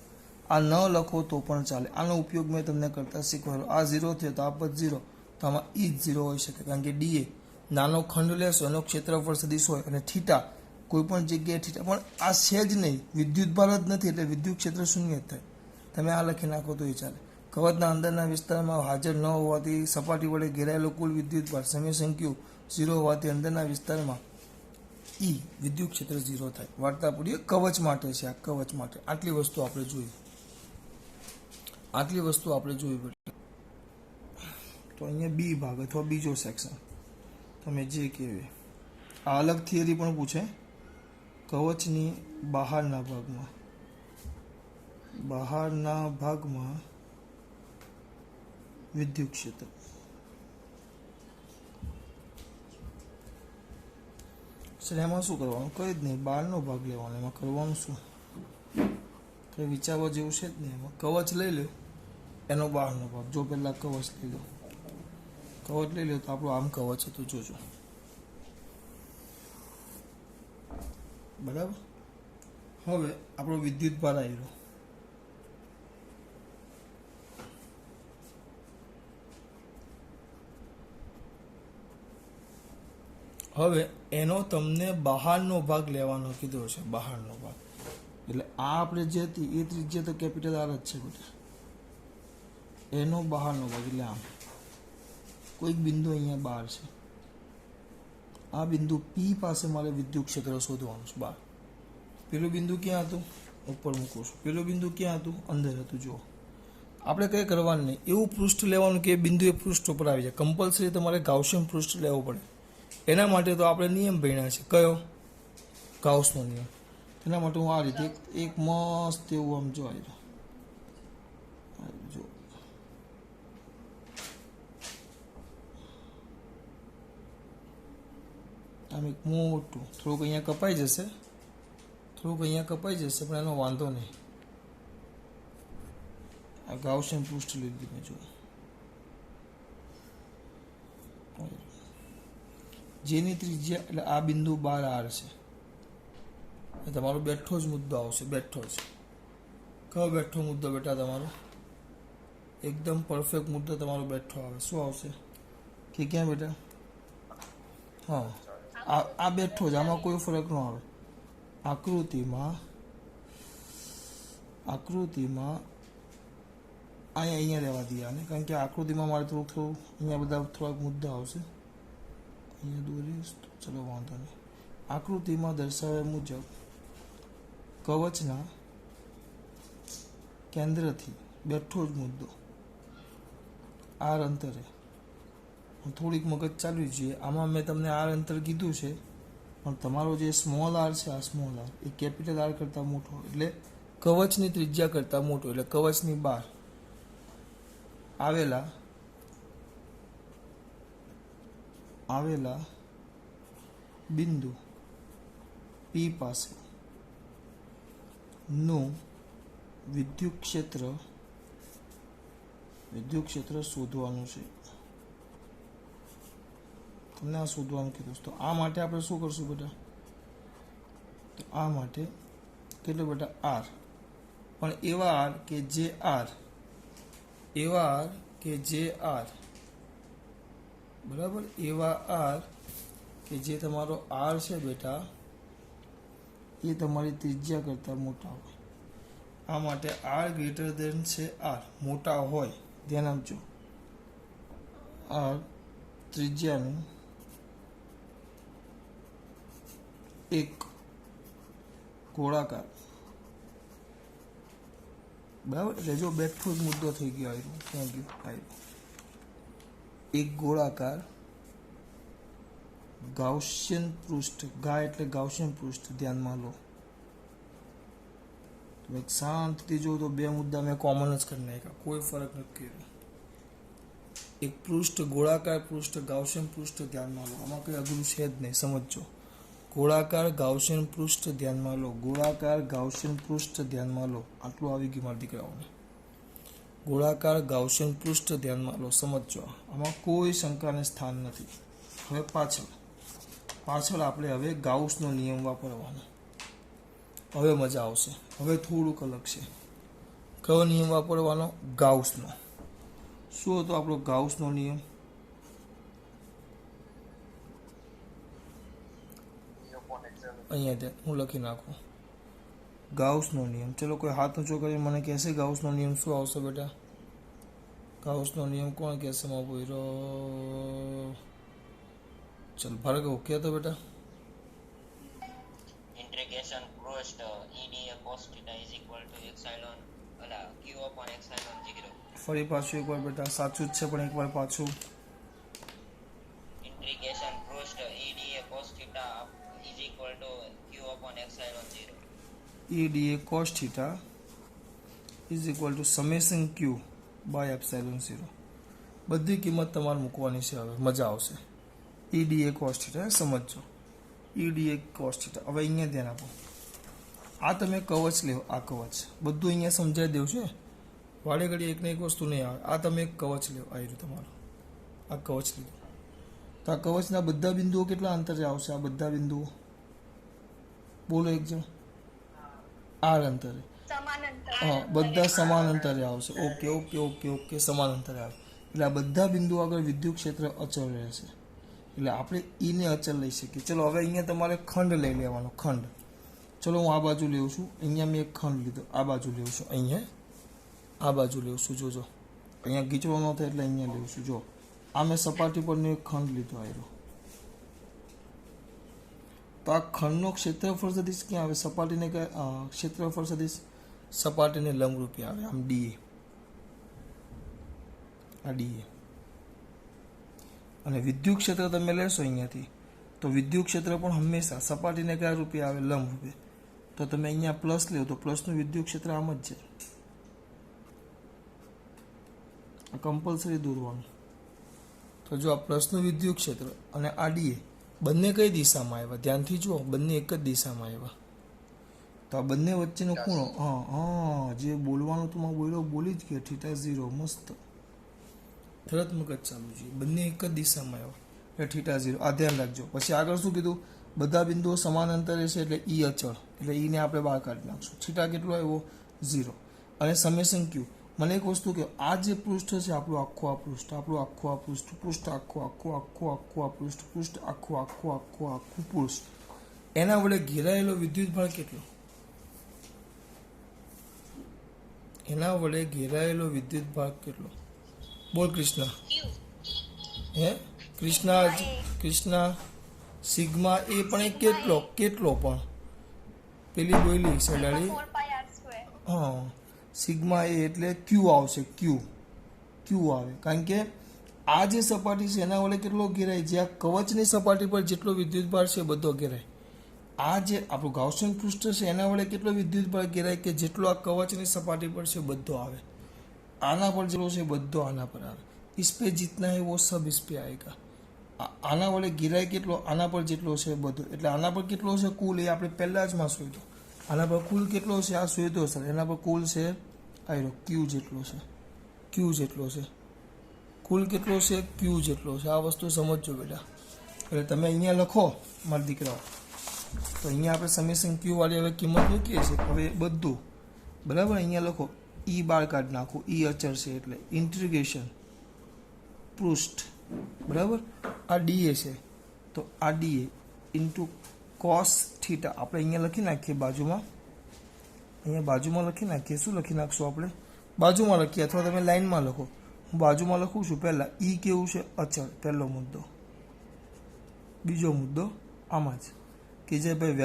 આ ન લખો તો પણ ચાલે. આનો ઉપયોગ મેં તમને કરતા શીખવાડો. આ 0 થયો તો આ પદ 0, તો આમાં ઈ જ 0 હોઈ શકે, કારણ કે ડીએ નાનો ખંડ લેશો એનો ક્ષેત્રફળ સદિશ હોય, અને થીટા કોઈ પણ જગ્યાએ થીટા, પણ આ છે જ નહીં, વિદ્યુતભાર જ નથી, એટલે વિદ્યુત ક્ષેત્ર શૂન્ય જ થાય. તમે આ લખી નાખો તો એ ચાલે. કવચના અંદરના વિસ્તારમાં હાજર ન હોવાથી સપાટી વડે ઘેરાયેલો કુલ વિદ્યુતભાર સમેશન ક્યુ 0 હોવાથી અંદરના વિસ્તારમાં ઈ વિદ્યુત ક્ષેત્ર 0 થાય. વાર્તા પૂરી કવચ માટે છે. આ કવચ માટે આટલી વસ્તુ આપણે જોઈ. બેટા તો અહીંયા બી ભાગ અથવા બીજો સેક્શન તમે જે કહેવે. આ અલગ થિયરી પણ પૂછે. કવચની બહારના ભાગમાં વિદ્યુત ક્ષેત્ર. સર એમાં શું કરવાનું? કંઈ જ નહીં, બહારનો ભાગ લેવાનો. એમાં કરવાનું શું? કંઈ વિચારવા જેવું છે જ નહીં. એમાં કવચ લઈ લો, એનો બહારનો ભાગ. જો પહેલાં કવચ લઈ લો, કવચ લઈ લો તો આપણું આમ કવચ હતું, જોજો. બરાબર. હવે આપણો વિદ્યુત ભાર આવ્યો. હવે એનો તમને બહારનો ભાગ લેવાનો કીધો છે, બહારનો ભાગ. એટલે આ આપણે જે હતી એ ત્રિજ્યા તો કેપિટલ આર જ છે બેટા. એનો બહારનો ભાગ એટલે આમ કોઈક બિંદુ અહીંયા બહાર છે. આ બિંદુ પી પાસે મારે વિદ્યુત ક્ષેત્ર શોધવાનું છે બહાર. પેલું બિંદુ ક્યાં હતું? ઉપર મૂકું છું. પેલું બિંદુ ક્યાં હતું? અંદર હતું. જુઓ, આપણે કંઈ કરવાનું નહીં, એવું પૃષ્ઠ લેવાનું કે એ બિંદુ એ પૃષ્ઠ ઉપર આવી જાય. કમ્પલસરી તમારે ગાઉસિયન પૃષ્ઠ લેવું પડે. એના માટે તો આપણે નિયમ ભણ્યા છે. કયો? ગાઉસનો નિયમ. એના માટે હું આ રીતે એક મસ્ત એવું આમ જોઈ જો આમ એક મોટું, થોડુંક અહીંયા કપાઈ જશે, પણ એનો વાંધો નહીં. આ ગાઉસિયન પૃષ્ઠ લીધી મેં. જો જેની ત્રિજ્યા એટલે આ બિંદુ 12 આર છે. તમારો બેઠો જ મુદ્દો આવશે. બેઠો જ કયો બેઠો મુદ્દો બેટા? તમારો એકદમ પરફેક્ટ મુદ્દો તમારો બેઠો આવે. શું આવશે કે ક્યાં બેટા? હા, આ બેઠો જ, આમાં કોઈ ફરક ન આવે. આકૃતિમાં અહીંયા રહેવા દઈએ આને, કારણ કે આકૃતિમાં મારે થોડું અહીંયા બધા થોડાક મુદ્દા આવશે. અહીંયા દોરીશ તો ચલો વાંધો નહીં. આકૃતિમાં દર્શાવ્યા મુજબ કવચના કેન્દ્રથી બેઠો જ મુદ્દો આર અંતરે, થોડીક મગજ ચાલવી જોઈએ. આમાં મેં તમને આર અંતર કીધું છે, પણ તમારો જે સ્મોલ આર છે, આ સ્મોલ આર એ કેપિટલ આર કરતાં મોટો, એટલે કવચની ત્રિજ્યા કરતાં મોટો, એટલે કવચની બહાર આવેલા બિંદુ પી પાસે નું વિદ્યુત ક્ષેત્ર શોધવાનું છે. તમને આ શોધવાનું કીધું. તો આ માટે આપણે શું કરશું બેટા? તો આ માટે કેટલો બેટા? આર. પણ એવા આર કે જે આર બરાબર, એવા આર કે જે તમારો આર છે બેટા એ તમારી ત્રિજ્યા કરતાં મોટા હોય. આ માટે આર ગ્રેટર દેન છે આર, મોટા હોય. ધ્યાન આપજો. આર ત્રિજ્યાનું એક ગોળાકાર, બરાબર. એટલે જો બેઠો જ મુદ્દો થઈ ગયો. આવ્યું ક્યાં ગયું? આવ્યું. એક ગોળાકાર ગાઉસિયન પૃષ્ઠ, ગા એટલે ગાઉસિયન પૃષ્ઠ, ધ્યાનમાં લો. તમે શાંતિથી જો તો બે મુદ્દા મેં કોમન જ કરી નાખ્યા, કોઈ ફરક નથી કર્યો. એક પૃષ્ઠ, ગોળાકાર પૃષ્ઠ, ગાઉસિયન પૃષ્ઠ, ધ્યાનમાં લો. આમાં કંઈ અઘરું છે જ નહીં, સમજો. ગોળાકાર ગાઉસિયન પૃષ્ઠ ધ્યાનમાં લો. ગોળાકાર ગાઉસિયન પૃષ્ઠ ધ્યાનમાં લો. આટલું આવી ગયું મારા દીકરાઓને. ગોળાકાર ગાઉસિયન પૃષ્ઠ ધ્યાનમાં લો. સમજો, આમાં કોઈ શંકાને સ્થાન નથી. હવે પાછળ આપણે હવે ગાઉસનો નિયમ વાપરવાનો. હવે મજા આવશે. હવે થોડુંક અલગ છે. કયો નિયમ વાપરવાનો? ગાઉસનો. શું હતો આપણો ગાઉસનો નિયમ? અહીંયા હું લખી નાખું. ગાઉસનો નિયમ. ચલો કોઈ હાથ ઊંચો કરી મને કહેશે ગાઉસનો નિયમ શું આવશે બેટા? ગાઉસનો નિયમ કોણ કહેશે? માં બોયરો. ચલ ભાર્ગવ કહેતો બેટા. integration crossed EDA cos theta is equal to epsilon q upon epsilon 0. ફરી પાછું એકવાર બેટા. સાચું જ છે પણ એકવાર પાછું. integration crossed EDA cos theta is equal to q upon epsilon 0. EDA cos theta is equal to summation q by epsilon 0. બધી કિંમત તમારે મૂકવાની છે. હવે મજા આવશે. EDA cos theta સમજો. EDA cos theta. હવે અહીંયા ધ્યાન આપો. આ તમે કવચ લેવો. આ કવચ બધું અહીંયા સમજાવી દેવું છે. વાડે ઘડી એક ને એક વસ્તુ નહીં આવે. આ તમે એક કવચ લ્યો, આ રહ્યું તમારું, આ કવચ લીધું, તો આ કવચના બધા બિંદુઓ કેટલા અંતરે આવશે? આ બધા બિંદુઓ બોલો એક જણ. આર અંતરે. હા, બધા સમાન અંતરે આવશે. ઓકે ઓકે ઓકે ઓકે, સમાન અંતરે આવે. એટલે આ બધા બિંદુઓ આગળ વિદ્યુત ક્ષેત્ર અચળ રહેશે. એટલે આપણે ઈને અચળ લઈ શકીએ. ચલો હવે અહીંયા તમારે ખંડ લઈ લેવાનો, ખંડ. ચલો હું આ બાજુ લેવું છું, અહીંયા મેં એક ખંડ લીધો, આ બાજુ લેવું છું, અહીંયા આ બાજુ લેવું છું. જોજો અહીંયા ગીચડો ન થાય એટલે અહીંયા લેવું છું. જો આ મેં સપાટી પરનો એક ખંડ લીધો આવ્યો, તો આ ખંડનો ક્ષેત્રફળ સદિશ ક્યાં આવે? સપાટીને ક્ષેત્રફળ સદિશ સપાટીને લંબરૂપી આવે, આમ ડીએ, આ ડીએ. અને વિદ્યુત ક્ષેત્ર તમે લેશો અહીંયાથી, તો વિદ્યુત ક્ષેત્ર પણ હંમેશા સપાટીને કયા રૂપે આવે? લંબ રૂપે. તો તમે અહીંયા પ્લસ લો તો પ્લસનું વિદ્યુત ક્ષેત્ર આમ જ છે, આ કમ્પલસરી દોરવાનું. તો જો આ પ્લસનું વિદ્યુત ક્ષેત્ર અને આ ડીએ બંને કઈ દિશામાં આવ્યા? ધ્યાનથી જુઓ, બંને એક જ દિશામાં આવ્યા. તો આ બંને વચ્ચેનો ખૂણો, હા હા, જે બોલવાનું તો બોલ્યો બોલી જ ગયા, θ0. મસ્ત, તરત મગજ ચાલુ છે. બંને એક જ દિશામાં આવ્યા એટલે θ0. આ ધ્યાન રાખજો. પછી આગળ શું કીધું? બધા બિંદુઓ સમાન અંતરે છે એટલે ઈ અચળ, એટલે ઈને આપણે બહાર કાઢી નાખશું. થીટા કેટલો આવ્યો? 0. અને સમેશન ક્યુ. મને એક વસ્તુ કહો, આ જે પૃષ્ઠ છે આપણું આખું, આ પૃષ્ઠ આપણું આખું, આ પૃષ્ઠ, પૃષ્ઠ આખું આખું આખું આખું આ પૃષ્ઠ, પૃષ્ઠ આખું આખું આખું આખું પૃષ્ઠ, એના વડે ઘેરાયેલો વિદ્યુત ભાર કેટલો? એના વડે ઘેરાયેલો વિદ્યુત ભાર કેટલો? બોલ કૃષ્ણ. હે કૃષ્ણ, સિગ્મા એ પણ એ કેટલો? કેટલો પણ પેલી બોલી સડાળી. હા, સિગ્મા એ એટલે ક્યુ આવશે, ક્યુ આવે. કારણ કે આ જે સપાટી છે એના વડે કેટલો ઘેરાય? જે આ કવચની સપાટી પર જેટલો વિદ્યુત ભાર છે બધો ઘેરાય. આ જે આપણું ગાઉસિયન પૃષ્ઠ છે એના વડે કેટલો વિદ્યુત ભાર ઘેરાય? કે જેટલો આ કવચની સપાટી પર છે બધો આવે. આના પર જેટલો છે બધો આના પર આવે. इस पे जितना है वो सब इस पे आएगा. આના વડે ઘેરાય કેટલો? આના પર જેટલો છે બધો. એટલે આના પર કેટલો છે કુલ? એ આપણે પહેલા જ માં શોધ્યો. આના પર કુલ કેટલો છે? આ શોધ્યો સર. એના પર કુલ છે આયરો ક્યુ જેટલો છે, ક્યુ જેટલો છે. કુલ કેટલો છે? ક્યુ જેટલો છે. આ વસ્તુ સમજજો બેટા. એટલે તમે અહીંયા લખો મારા દીકરાઓ, તો અહીંયા આપણે સમેશન ક્યુ વાળી હવે કિંમત મૂકીએ છીએ. હવે બધું બરાબર અહીંયા લખો. ઈ બાર કાઢ નાખો, ઈ અચળ છે એટલે ઇન્ટિગ્રેશન પૃષ્ઠ, બરાબર. આ ડીએ છે તો આ ડીએ ઇન્ટુ કોસ થીટા આપણે અહીંયા લખી નાખીએ બાજુમાં. અહીંયા બાજુમાં લખી નાખીએ. શું લખી નાખશું આપણે? બાજુમાં લખીએ, અથવા તમે લાઈનમાં લખો. હું બાજુમાં લખું છું. પહેલાં ઈ કેવું છે? અચળ, પહેલો મુદ્દો. બીજો મુદ્દો આમાં જ કે જે ભાઈ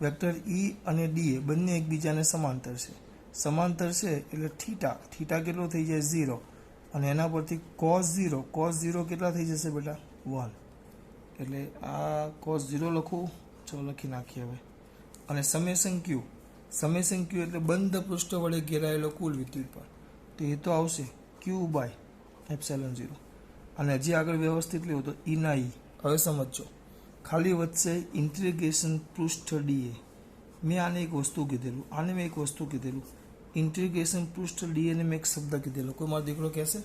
વેક્ટર ઈ અને ડીએ બંને એકબીજાને સમાંતર છે. સમાંતર છે એટલે થીટા કેટલો થઈ જાય? 0. અને એના પરથી cos 0 કેટલા થઈ જશે બેટા? 1. એટલે આ cos 0 લખું. ચલો લખી નાખીએ હવે. અને સમેશન ક્યુ એટલે બંધ પૃષ્ઠ વડે ઘેરાયેલો કુલ વિદ્યુત ભાર, તો એ તો આવશે Q/ε0. અને હજી આગળ વ્યવસ્થિત લેવું તો ઈ ના ઈ. હવે સમજો, ખાલી વધશે ઇન્ટિગ્રેશન પૃષ્ઠ ડીએ. મેં આને એક વસ્તુ કીધેલું, આને મેં એક વસ્તુ કીધેલું. ઇન્ટિગ્રેશન પૃષ્ઠ ડીએ ને મેં એક શબ્દ કીધેલો. કોઈ મારો દીકરો કહેશે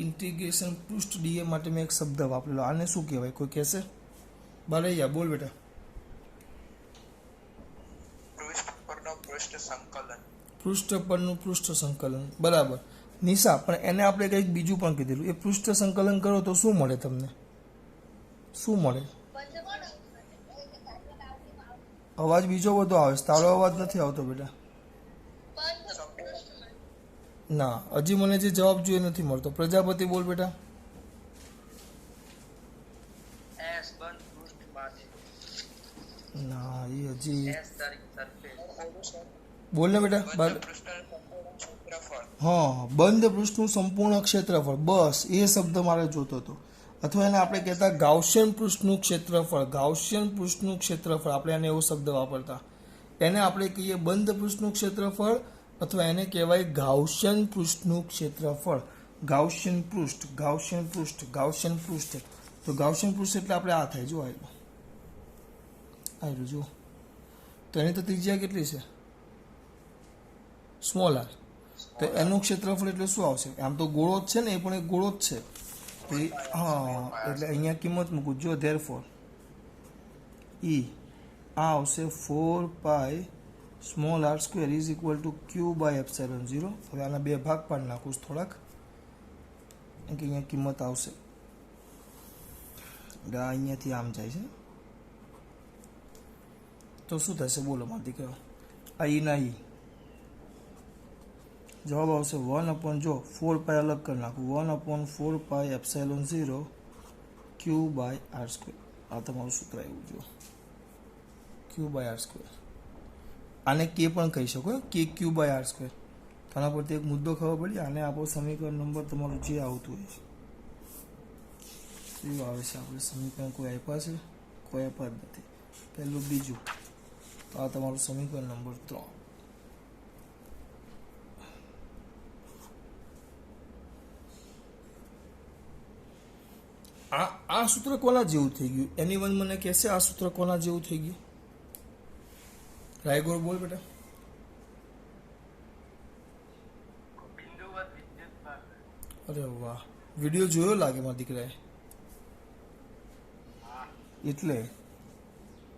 ઇન્ટિગ્રેશન પૃષ્ઠ ડીએ માટે મેં એક શબ્દ વાપરેલો. આને શું કહેવાય? કોઈ કહેશે? બાલૈયા બોલ બેટા. પૃષ્ઠ પરનું પૃષ્ઠ સંકલન, બરાબર. નિશા, પણ એને આપણે કંઈક બીજું પણ કીધેલું. એ પૃષ્ઠ સંકલન કરો તો શું મળે તમને? શું મળે? અવાજ બીજો બધો આવે છે, તારો અવાજ નથી આવતો બેટા. ના, હજી મને જે જવાબ જોઈએ નથી મળતો. પ્રજાપતિ બોલ બેટા. ના, એ હજી બોલ ને બેટા. હા, બંધ પૃષ્ઠનું સંપૂર્ણ ક્ષેત્રફળ, બસ એ શબ્દ મારે જોતો હતો. અથવા એને આપણે કહેતા ગાઉસિયન પૃષ્ઠનું ક્ષેત્રફળ. ગાઉસિયન પૃષ્ઠનું ક્ષેત્રફળ આપણે એને એવો શબ્દ વાપરતા. એને આપણે કહીએ બંધ પૃષ્ઠનું ક્ષેત્રફળ, અથવા એને કહેવાય ગાઉસિયન પૃષ્ઠનું ક્ષેત્રફળ. ગાઉસિયન પૃષ્ઠ. તો ગાઉસિયન પૃષ્ઠ એટલે આપણે આ થાય. જો આવ્યું જુઓ. તો એની તો ત્રિજ્યા કેટલી છે? Small r. તો એનું ક્ષેત્રફળ એટલે શું આવશે? આમ તો ગોળો જ છે ને, એ પણ એક ગોળો જ છે. તો હા, એટલે અહીંયા કિંમત મૂકું. જો ધેરફોર ઈ આ આવશે 4 pi r square is equal to Q by epsilon 0. હવે આના બે ભાગ પાડી નાખું થોડાક, કેમ કે અહીંયા કિંમત આવશે. આ અહીંયાથી આમ જાય છે, તો શું થશે બોલો મારા દીકરા? આ ઈ ના ઈ જવાબ આવશે 1 જો 4 પાઈ અલગ કરી નાખું, 1/4 pi epsilon 0 Q by r square. આ તમારું સૂત્ર આવ્યું. જો ક્યુ બાય r સ્ક્વેર, આને કે પણ કહી શકો, કે ક્યુ બાય r સ્ક્વેર. આના પરથી એક મુદ્દો ખબર પડી. આને આપો સમીકરણ નંબર તમારું જે આવતું હોય છે એવું આવે છે. આપણે સમીકરણ કોઈ આપ્યા છે? કોઈ આપ્યા જ નથી. પહેલું બીજું, તો આ તમારું સમીકરણ નંબર 3. આ સૂત્ર કોના જેવું થઈ ગયું? એનીવન મને કહેશે આ સૂત્ર કોના જેવું થઈ ગયું? રાયગોર બોલ બેટા. અરે વાહ, વિડીયો જોયો લાગે મારા દીકરાએ. એટલે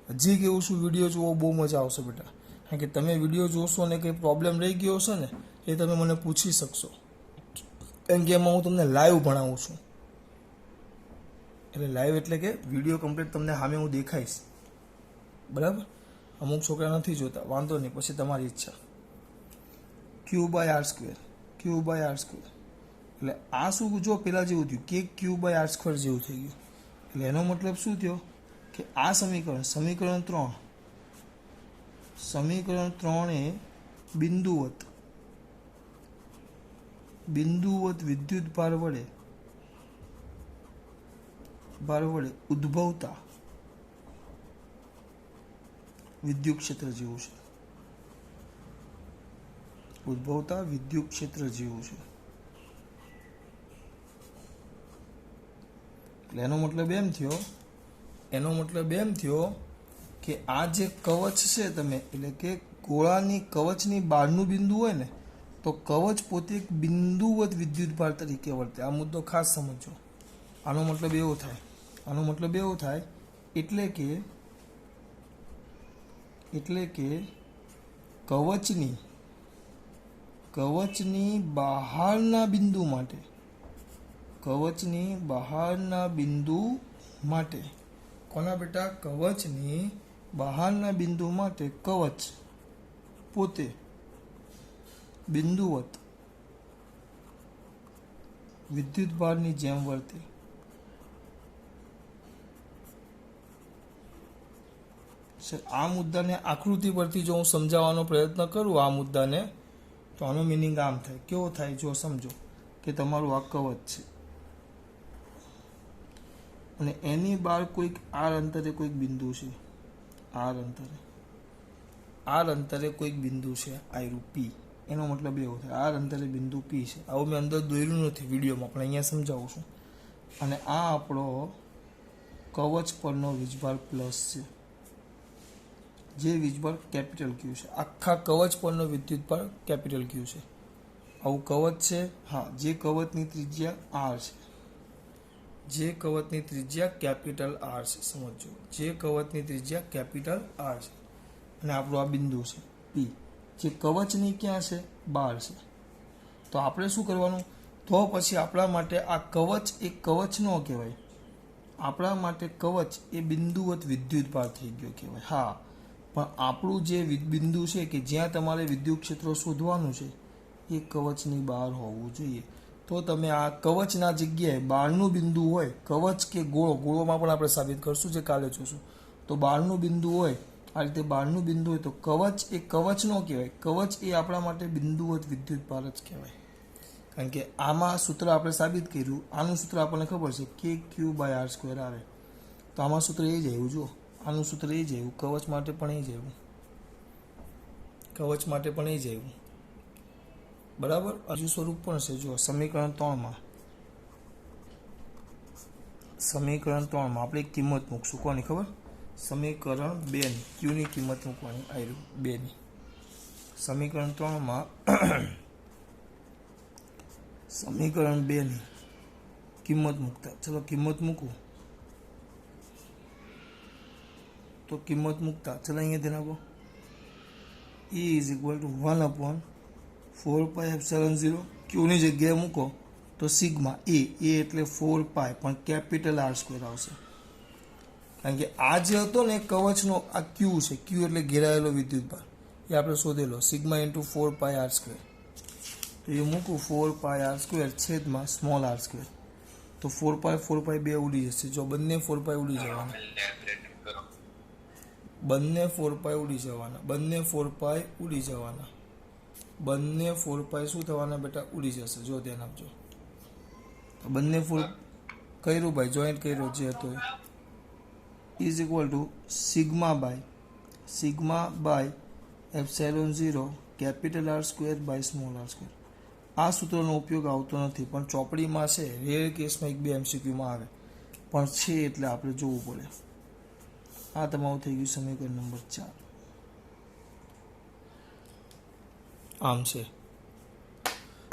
હજી કેવું છું, વિડીયો જોવો બહુ મજા આવશે બેટા. કારણ કે તમે વિડીયો જોશો અને કંઈ પ્રોબ્લેમ રહી ગયો હશે ને, એ તમે મને પૂછી શકશો. કેમ કે એમાં હું તમને લાઈવ ભણાવું છું. એટલે લાઈવ એટલે કે વિડીયો કમ્પ્લીટ તમને સામે હું દેખાઈશ, બરાબર? અમુક છોકરા નથી જોતા, વાંધો નહીં, પછી તમારી ઈચ્છા. Q by r square, Q by r square એટલે આ શું? જો પેલા જેવું થયું, કે ક્યુ બાય r સ્ક્વેર જેવું થઈ ગયું. એટલે એનો મતલબ શું થયો કે આ સમીકરણ 3 એ બિંદુવત વિદ્યુત ભાર વડે ઉદ્ભવતા વિદ્યુત ક્ષેત્ર જેવું છે. ઉદ્ભવતા વિદ્યુત ક્ષેત્ર જેવું છે. એટલે એનો મતલબ એમ થયો કે આ જે કવચ છે તમે, એટલે કે ગોળાની કવચની બહારનું બિંદુ હોય ને, તો કવચ પોતે એક બિંદુવત વિદ્યુત ભાર તરીકે વર્તે. આ મુદ્દો ખાસ સમજો. આનો મતલબ એવો થાય એટલે કે કવચની બહારના બિંદુ માટે કોના બેટા? કવચની બહારના બિંદુ માટે કવચ પોતે બિંદુવત વિદ્યુત ભારની જેમ વર્તે. આ મુદ્દાને આકૃતિ પરથી જો હું સમજાવવાનો પ્રયત્ન કરું આ મુદ્દાને, તો આનો મિનિંગ આમ થાય. કેવો થાય? જો સમજો કે તમારું આ કવચ છે અને એની બહાર કોઈક આર અંતરે કોઈક બિંદુ છે. આર અંતરે કોઈક બિંદુ છે, આયરું પી. એનો મતલબ એવો થાય આર અંતરે બિંદુ પી છે. આવું મેં અંદર દોર્યું નથી વિડીયોમાં, પણ અહીંયા સમજાવું છું. અને આ આપણો કવચ પરનો વીજભાર પ્લસ છે, જે વીજભાર કેપિટલ ક્યુ છે. આખા કવચ પરનો વિદ્યુતભાર કેપિટલ ક્યુ છે. આવું કવચ છે. હા, જે કવચની ત્રિજ્યા r કેપિટલ r છે. સમજો, જે કવચની ત્રિજ્યા કેપિટલ r છે અને આપણું આ બિંદુ છે P, જે કવચની ક્યાં છે? બહાર છે. તો આપણે શું કરવાનું? તો પછી આપણા માટે આ કવચ એ કવચ ન કહેવાય. આપણા માટે કવચ એ બિંદુવત વિદ્યુત ભાર થઈ ગયો કહેવાય. હા, પણ આપણું જે બિંદુ છે કે જ્યાં તમારે વિદ્યુત ક્ષેત્ર શોધવાનું છે, એ કવચની બહાર હોવું જોઈએ. તો તમે આ કવચના જગ્યાએ બહારનું બિંદુ હોય, કવચ કે ગોળોમાં પણ આપણે સાબિત કરશું, જે કાલે જોશું. તો બહારનું બિંદુ હોય, આ રીતે બહારનું બિંદુ હોય, તો કવચ એ કવચ ન કહેવાય. કવચ એ આપણા માટે બિંદુવત વિદ્યુત ભાર જ કહેવાય. કારણ કે આમાં સૂત્ર આપણે સાબિત કર્યું, આનું સૂત્ર આપણને ખબર છે કે ક્યુ બાય r સ્ક્વેર આવે. તો આમાં સૂત્ર એ જ આવ્યું. જો આનું સૂત્ર એ જ આવ્યું, કવચ માટે પણ એ જ આવ્યું. બરાબર. હજુ સ્વરૂપ પણ છે. જો સમીકરણ 3માં આપણે એક કિંમત મૂકશું. કોની ખબર? સમીકરણ 2 ની ક્યુની કિંમત મૂકવાની. આવ્યું 2 ની. સમીકરણ 3માં સમીકરણ 2 ની કિંમત મૂકતા, ચલો કિંમત મૂકું તો કિંમત મૂકતા, ચલો અહીંયા ધ્યાન આપો, E ઇઝ ઇક્વલ ટુ 1/4πε0, ક્યુની જગ્યાએ મૂકો તો સિગ્મા એ એટલે 4π પણ કેપિટલ R² આવશે, કારણ કે આ જે હતો ને કવચનો આ ક્યુ છે, ક્યુ એટલે ઘેરાયેલો વિદ્યુતભાર, એ આપણે શોધેલો સિગ્મા ઇન્ટુ 4π R², તો એ મૂકું 4π R² છેદમાં સ્મોલ R², તો 4π બે ઉડી જશે, જો બંને 4π ઉડી જવાના, બંને 4π ઉડી જવાના, બંને 4π ઉડી જવાના, બંને 4π શું થવાના બેટા, ઉડી જશે, જો ધ્યાન આપજો, બંને 4 કર્યું ભાઈ, જોઈન્ટ કર્યો જે હતો is equal to sigma by ε0 capital R² by small R². આ સૂત્રનો ઉપયોગ આવતો નથી, પણ ચોપડીમાં છે, રેર કેસમાં 1-2 MCQમાં આવે, પણ છે એટલે આપણે જોવું પડે. આ તમારું થઈ ગયું સમીકરણ નંબર 4. આમ છે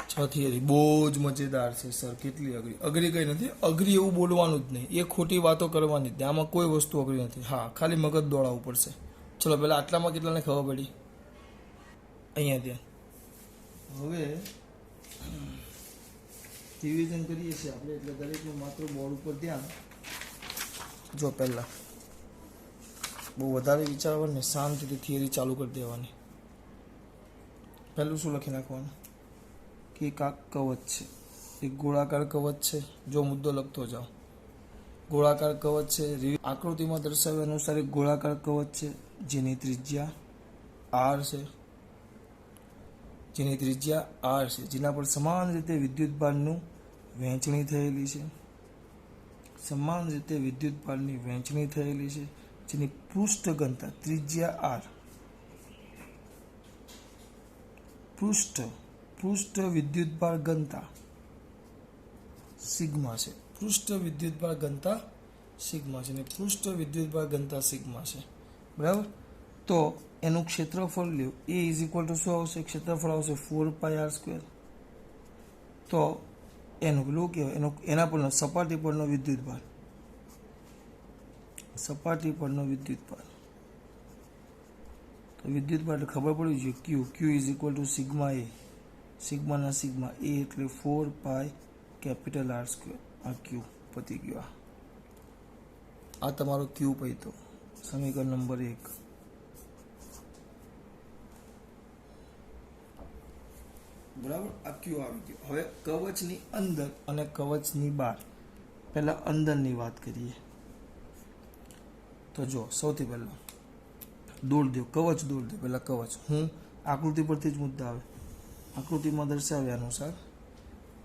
6 થિયરી, બહુ જ મજેદાર છે સર, કેટલી અઘરી, અઘરી કંઈ નથી, અઘરી એવું બોલવાનું જ નહીં, એ ખોટી વાતો કરવાની જ નહીં, આમાં કોઈ વસ્તુ અઘરી નથી, હા ખાલી મગજ દોડાવવું પડશે. ચલો પહેલાં આટલામાં કેટલાને ખબર પડી, અહીંયા ત્યાં. હવે રિવિઝન કરીએ છીએ આપણે, એટલે દરેકનું માત્ર બોર્ડ ઉપર ધ્યાન. જો પહેલાં બહુ વધારે વિચારવાનું ને, શાંતિથી થિયરી ચાલુ કરી દેવાની. પહેલું શું લખી નાખવાનું કે એક આ કવચ છે, એક ગોળાકાર કવચ છે, જો મુદ્દો લખતો જાઓ, ગોળાકાર કવચ છે, આકૃતિમાં દર્શાવ્યા અનુસાર એક ગોળાકાર કવચ છે જેની ત્રિજ્યા R છે, જેની ત્રિજ્યા R છે, જેના પર સમાન રીતે વિદ્યુતભારનું વહેંચણી થયેલી છે, સમાન રીતે વિદ્યુતભારની વહેંચણી થયેલી છે, જેની પૃષ્ઠ ઘનતા ત્રિજ્યા R, પૃષ્ઠ વિદ્યુતભાર ઘનતા સિગ્મા છે, પૃષ્ઠ વિદ્યુતભાર ઘનતા સિગ્મા છે, અને પૃષ્ઠ વિદ્યુતભાર ઘનતા સિગ્મા છે, બરાબર. તો એનું ક્ષેત્રફળ લ્યો, એ ઇઝ ઇક્વલ ટુ શું આવશે, ક્ષેત્રફળ આવશે 4π R². તો એનું પેલું કહેવાય, એના પરનો સપાટી પરનો વિદ્યુતભાર, સપાટી પરનો વિદ્યુતભાર, તો વિદ્યુતભાર એટલે ખબર પડી જોઈએ Q is equal to sigma A, સિગ્માના સિગ્મા એ એટલે 4π કેપિટલ R². આ ક્યુ પતી ગયો, આ તમારો ક્યુ પૈતો, સમીકરણ નંબર 1. બરાબર, આ ક્યુ આવી ગયો. હવે કવચની અંદર અને કવચની બહાર, પહેલા અંદરની વાત કરીએ. તો જો સૌથી પહેલા દોર દો, કવચ દોર દો, પહેલા કવચ, હું આકૃતિ પરથી જ મુદ્દા આવે, આકૃતિમાં દર્શાવ્યા અનુસાર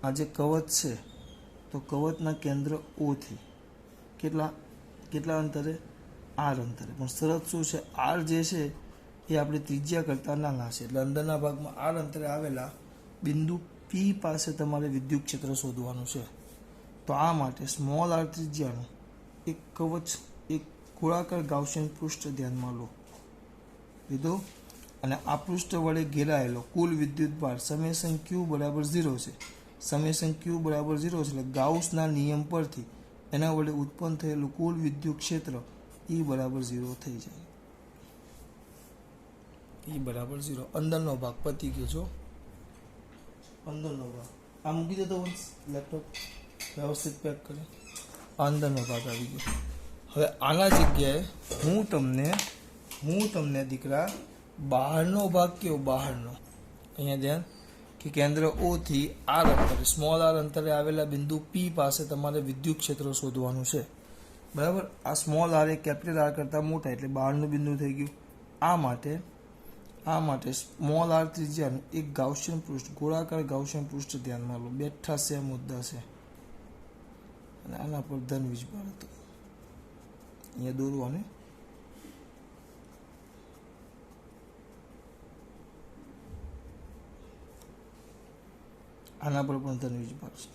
આ જે કવચ છે, તો કવચના કેન્દ્ર O થી કેટલા અંતરે, R અંતરે, પણ શરત શું છે, R જે છે એ આપણી ત્રિજ્યા કરતાં નાના છે, એટલે અંદરના ભાગમાં R અંતરે આવેલા બિંદુ P પાસે તમારે વિદ્યુત ક્ષેત્ર શોધવાનું છે. તો આ માટે સ્મોલ r ત્રિજ્યાનું એક કવચ, એક ગોળાકાર ગાઉસિયન પૃષ્ઠ ધ્યાનમાં લો, લીધો, અને આ પૃષ્ઠ વડે ઘેરાયેલો કુલ વિદ્યુતભાર સમેશન ક્યુ બરાબર 0 છે, સમેશન ક્યુ બરાબર 0 છે, એટલે ગાઉસના નિયમ પરથી એના વડે ઉત્પન્ન થયેલું કુલ વિદ્યુત ક્ષેત્ર E બરાબર 0 થઈ જાય, E બરાબર 0. અંદરનો ભાગ પતી ગયો, જો અંદરનો ભાગ આ મૂકી દેતો વંશ, લેપટોપ વ્યવસ્થિત પેક કરી, અંદરનો ભાગ આવી ગયો. હવે આના જગ્યાએ હું તમને દીકરા બહારનો ભાગ કેવો, બહારનો, અહીંયા ધ્યાન કે કેન્દ્ર O થી R અંતરે, સ્મોલ r અંતરે આવેલા બિંદુ P પાસે તમારે વિદ્યુત ક્ષેત્ર શોધવાનું છે, બરાબર. આ સ્મોલ r એ કેપિટલ R કરતાં મોટા, એટલે બહારનું બિંદુ થઈ ગયું. આ માટે સ્મોલ r ત્રિજ્યાનું એક ગાઉસિયન પૃષ્ઠ, ગોળાકાર ગાઉસિયન પૃષ્ઠ ધ્યાનમાં લો, બેઠા છે મુદ્દા છે, અને આના પર ધન વીજભાર હતો, અહીંયા દોરવાનું, આના પર પણ ધન વીજભાર છે,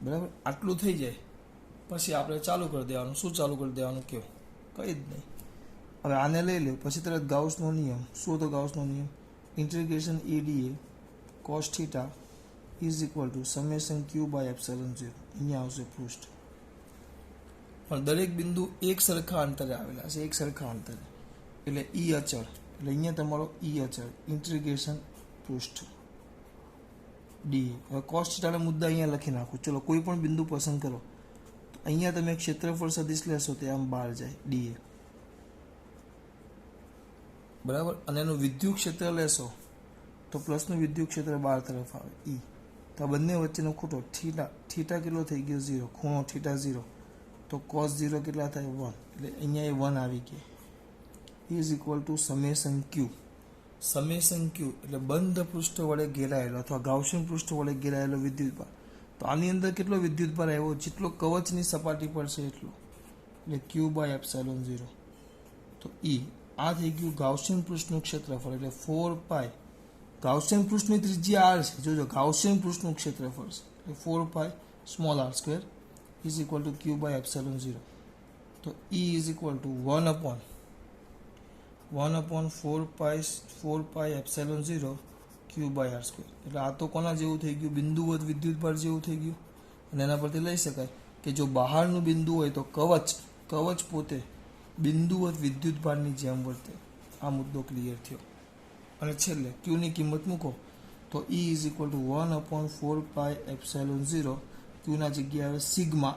બરાબર. આટલું થઈ જાય પછી આપણે ચાલુ કરી દેવાનું. શું ચાલુ કરી દેવાનું, કેવું, કંઈ જ નહીં. હવે આને લઈ લે, પછી તરત ગાઉસનો નિયમ. શું હતો ગાઉસનો નિયમ, integration EdA cos theta is equal to summation q by epsilon 0. અહીંયા આવશે પૃષ્ઠ. પણ દરેક બિંદુ એક સરખા અંતરે આવેલા છે, એક સરખા અંતરે, એટલે ઈ અચળ, એટલે અહીંયા તમારો ઈ અચળ ઇન્ટિગ્રેશન પૃષ્ઠ ડી. હવે કોસ થીટાના મુદ્દા અહીંયા લખી નાખું. ચલો કોઈ પણ બિંદુ પસંદ કરો. તો અહીંયા તમે ક્ષેત્રફળ સદિશ લેશો તે આમ બહાર જાય ડી એ, બરાબર. અને એનું વિદ્યુત ક્ષેત્ર લેશો તો પ્લસનું વિદ્યુત ક્ષેત્ર બહાર તરફ આવે ઈ. તો આ બંને વચ્ચેનો ખૂટો થીટા, થીટા કેટલો થઈ ગયો 0, ખૂણો થીટા 0, તો કોસ 0 કેટલા થાય 1, એટલે અહીંયા એ 1 આવી ગયા. Is equal to summation Q. Summation Q એટલે બંધ પૃષ્ઠ વડે ઘેરાયેલો અથવા ગાઉસિયન પૃષ્ઠ વડે ઘેરાયેલો વિદ્યુતભાર. તો આની અંદર કેટલો વિદ્યુતભાર આવ્યો? જેટલો કવચની સપાટી પર છે એટલો, એટલે ક્યુ બાય એપ્સિલોન 0. તો ઈ આ થઈ ગયું ગાઉસિયન પૃષ્ઠનું ક્ષેત્રફળ, એટલે 4 પાઈ. ગાઉસિયન પૃષ્ઠની ત્રિજ્યા r છે, જોજો ગાઉસિયન પૃષ્ઠનું ક્ષેત્રફળ છે, એટલે 4 pi small r square is equal to Q by epsilon 0. તો E is equal to 1 upon 4 pi epsilon 0 Q by r square. એટલે આ તો કોના જેવું થઈ ગયું? બિંદુવત વિદ્યુતભાર જેવું થઈ ગયું. અને એના પરથી લઈ શકાય કે જો બહારનું બિંદુ હોય તો કવચ પોતે બિંદુવત વિદ્યુતભારની જેમ વર્તે. આ મુદ્દો ક્લિયર થયો. અને છેલ્લે ક્યુની કિંમત મૂકો તો E is equal to 1 upon 4 pi epsilon 0. ક્યુના જગ્યાએ આવે સિગ્મા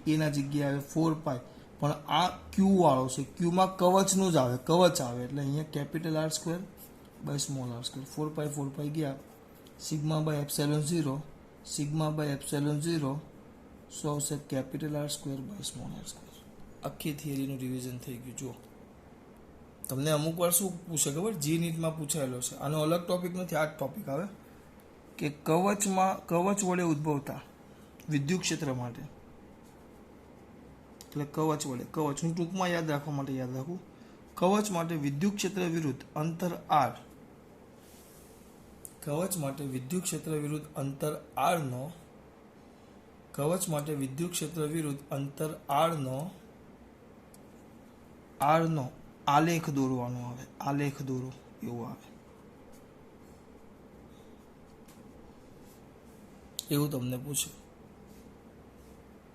એના જગ્યાએ આવે 4 પાઈ, પણ આ ક્યુ વાળો છે, ક્યુમાં કવચનું જ આવે, કવચ આવે, એટલે અહીંયા capital R square by small r square. 4 pi ગયા, સિગ્મા બાય એપ્સિલોન 0 શું આવશે? Capital R square by small r square. આખી થિયરીનું રિવિઝન થઈ ગયું. જુઓ, તમને અમુક વાર શું પૂછે ખબર? જી નીટમાં પૂછાયેલો છે. આનો અલગ ટોપિક નથી, આ જ ટોપિક આવે કે કવચ વડે ઉદ્ભવતા વિદ્યુત ક્ષેત્ર માટે, એટલે કવચ વડે, કવચ હું ટૂંકમાં યાદ રાખવા માટે યાદ રાખું, કવચ માટે વિદ્યુત ક્ષેત્ર વિરુદ્ધ અંતર r, કવચ માટે વિદ્યુત ક્ષેત્ર વિરુદ્ધ અંતર r નો, કવચ માટે વિદ્યુત ક્ષેત્ર વિરુદ્ધ અંતર r નો આલેખ દોરવાનો આવે, આલેખ દોરો એવું આવે, એવું તમને પૂછે,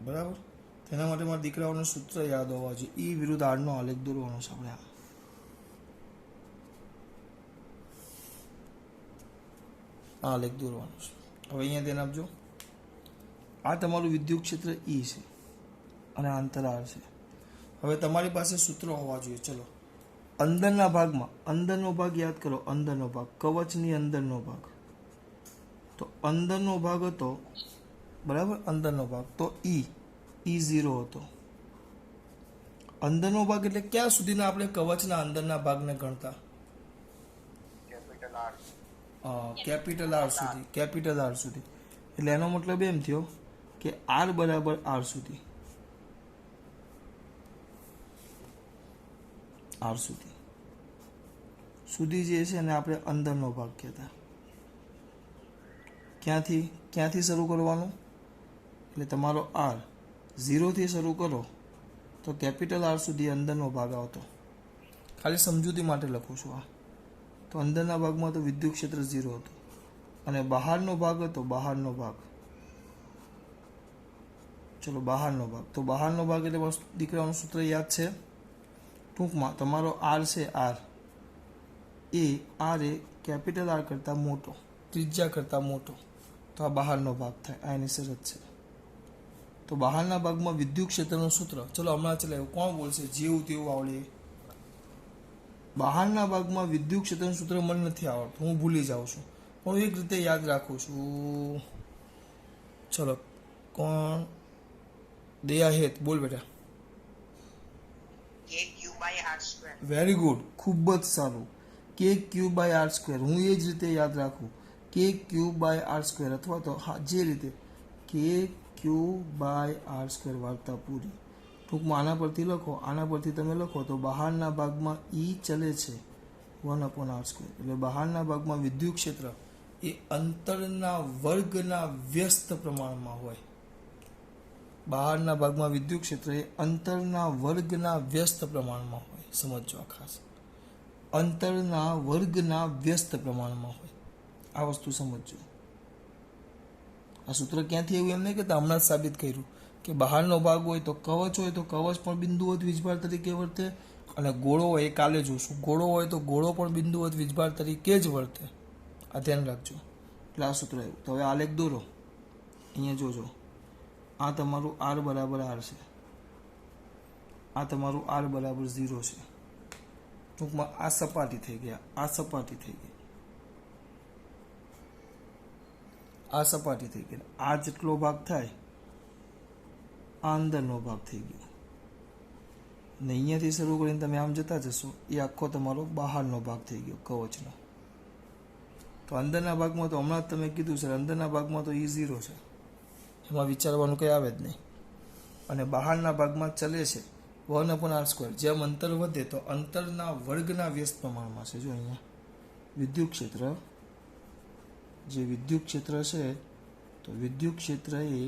બરાબર. તેના માટે મારા દીકરાઓનું સૂત્ર યાદ હોવા જોઈએ. ઈ વિરુદ્ધ r નો આલેખ દોરવાનો છે આપણે. આલેખ દોરવાનો છે. હવે અહીંયા ધ્યાન આપજો, આ તમારું વિદ્યુત ક્ષેત્ર ઈ છે અને અંતર r છે. હવે તમારી પાસે સૂત્રો હોવા જોઈએ. ચલો, અંદરના ભાગમાં, અંદરનો ભાગ યાદ કરો, અંદરનો ભાગ, કવચની અંદરનો ભાગ, તો અંદરનો ભાગ હતો, બરાબર, અંદરનો ભાગ તો ઈ 0 હતો. અંદરનો ભાગ એટલે ક્યાં સુધીના આપણે કવચના અંદરના ભાગને ગણતા? કેપિટલ R સુધી, કેપિટલ R સુધી. એટલે એનો મતલબ એમ થયો કે R બરાબર R સુધી, R સુધી જે છે એને આપણે અંદરનો ભાગ કહેતા. ક્યાંથી શરૂ કરવાનું? એટલે તમારો R 0 થી શરૂ કરો તો કેપિટલ R સુધી અંદરનો ભાગ આવતો. ખાલી સમજૂતી માટે લખું છું આ. તો અંદરના ભાગમાં તો વિદ્યુત ક્ષેત્ર 0 હતું અને બહારનો ભાગ હતો, બહારનો ભાગ, ચલો બહારનો ભાગ. તો બહારનો ભાગ એટલે દીકરાનું સૂત્ર યાદ છે. ટૂંકમાં તમારો R છે, R એ કેપિટલ R કરતાં મોટો, ત્રિજ્યા કરતાં મોટો, તો આ બહારનો ભાગ થાય. આ એની શરત છે. તો બહારના ભાગમાં વિદ્યુત ક્ષેત્રનું સૂત્ર, ચલો હમણાં ચલાવ્યું, કોણ બોલશે? જેવું તેવું આવડે. બહારના ભાગમાં વિદ્યુત ક્ષેત્રનું સૂત્ર મને નથી આવડતું, હું ભૂલી જાઉં છું, પણ હું એક રીતે યાદ રાખું છું. ચલો, કોણ? દયા હેત, બોલ બેટા. વેરી ગુડ, ખૂબ જ સારું. કે ક્યુ બાય r સ્ક્વેર. હું એ જ રીતે યાદ રાખું, કે ક્યુ બાય r સ્ક્વેર, અથવા તો હા જે રીતે કે ક્યુ બાય r સ્ક્વેર વાર્તા પૂરી. ટૂંકમાં આના પરથી લખો, આના પરથી તમે લખો તો બહારના ભાગમાં ઈ ચલે છે 1/r સ્ક્વેર. એટલે બહારના ભાગમાં વિદ્યુત ક્ષેત્ર એ અંતરના વર્ગના વ્યસ્ત પ્રમાણમાં હોય. બહારના ભાગમાં વિદ્યુત ક્ષેત્ર એ અંતરના વર્ગના વ્યસ્ત પ્રમાણમાં હોય. સમજો આ ખાસ, અંતરના વર્ગના વ્યસ્ત પ્રમાણમાં હોય. આ વસ્તુ સમજજો. આ સૂત્ર ક્યાંથી આવ્યું એમ નહીં કહેતા, હમણાં જ સાબિત કર્યું કે બહારનો ભાગ હોય તો કવચ પણ બિંદુવત વીજભાર તરીકે વર્તે, અને ગોળો હોય એ કાલે જોશું, ગોળો હોય તો ગોળો પણ બિંદુવત વીજભાર તરીકે જ વર્તે. આ ધ્યાન રાખજો. એટલે આ સૂત્ર આવ્યું. તો હવે આલેખ દોરો. અહીંયા જોજો, આ તમારું R બરાબર R છે, આ તમારું R બરાબર 0 છે. ટૂંકમાં આ સપાટી થઈ ગયા, આ સપાટી થઈ ગઈ, આ સપાટી થઈ ગઈ. આ જેટલો ભાગ થાય આ અંદરનો ભાગ થઈ ગયો, ને અહીંયાથી શરૂ કરીને તમે આમ જતા જશો એ આખો તમારો બહારનો ભાગ થઈ ગયો કવચનો. તો અંદરના ભાગમાં તો હમણાં જ તમે કીધું સર, અંદરના ભાગમાં તો E 0 છે, એમાં વિચારવાનું કંઈ આવે જ નહીં. અને બહારના ભાગમાં ચલે છે 1/r². જેમ અંતર વધે તો અંતરના વર્ગના વ્યસ્ત પ્રમાણમાં છે. જો અહીંયા વિદ્યુત ક્ષેત્ર, જે વિદ્યુત ક્ષેત્ર છે, તો વિદ્યુત ક્ષેત્ર એ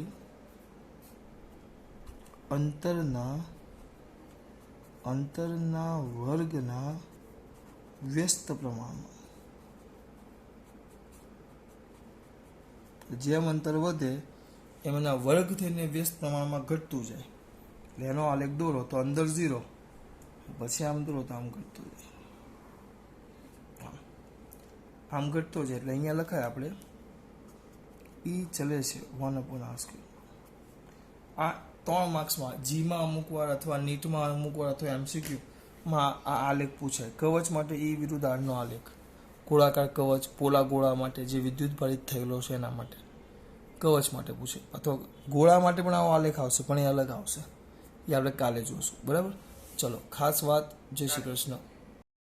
અંતરના વર્ગના વ્યસ્ત પ્રમાણમાં. જેમ અંતર વધે એમ એના વર્ગ થઈને વ્યસ્ત પ્રમાણમાં ઘટતું જાય. એટલે એનો આલેખ દોરો તો અંદર 0, પછી આમ દોરો તો આમ ઘટતો જાય, આમ ઘટતો જાય. એટલે અહીંયા લખાય આપણે E ચલે છે 1/r². આ 3 માર્ક્સમાં જીમાં અમુક વાર અથવા નીટમાં અમુક વાર અથવા MCQમાં આ આલેખ પૂછાય. કવચ માટે E વિરુદ્ધ R નો આલેખ, ગોળાકાર કવચ, પોલા ગોળા માટે જે વિદ્યુત ભારિત થયેલો છે એના માટે કવચ માટે પૂછે, અથવા ગોળા માટે પણ આવો આલેખ આવશે, પણ એ અલગ આવશે, એ આપણે કાલે જોઈશું. બરાબર, ચલો, ખાસ વાત. જય શ્રી કૃષ્ણ.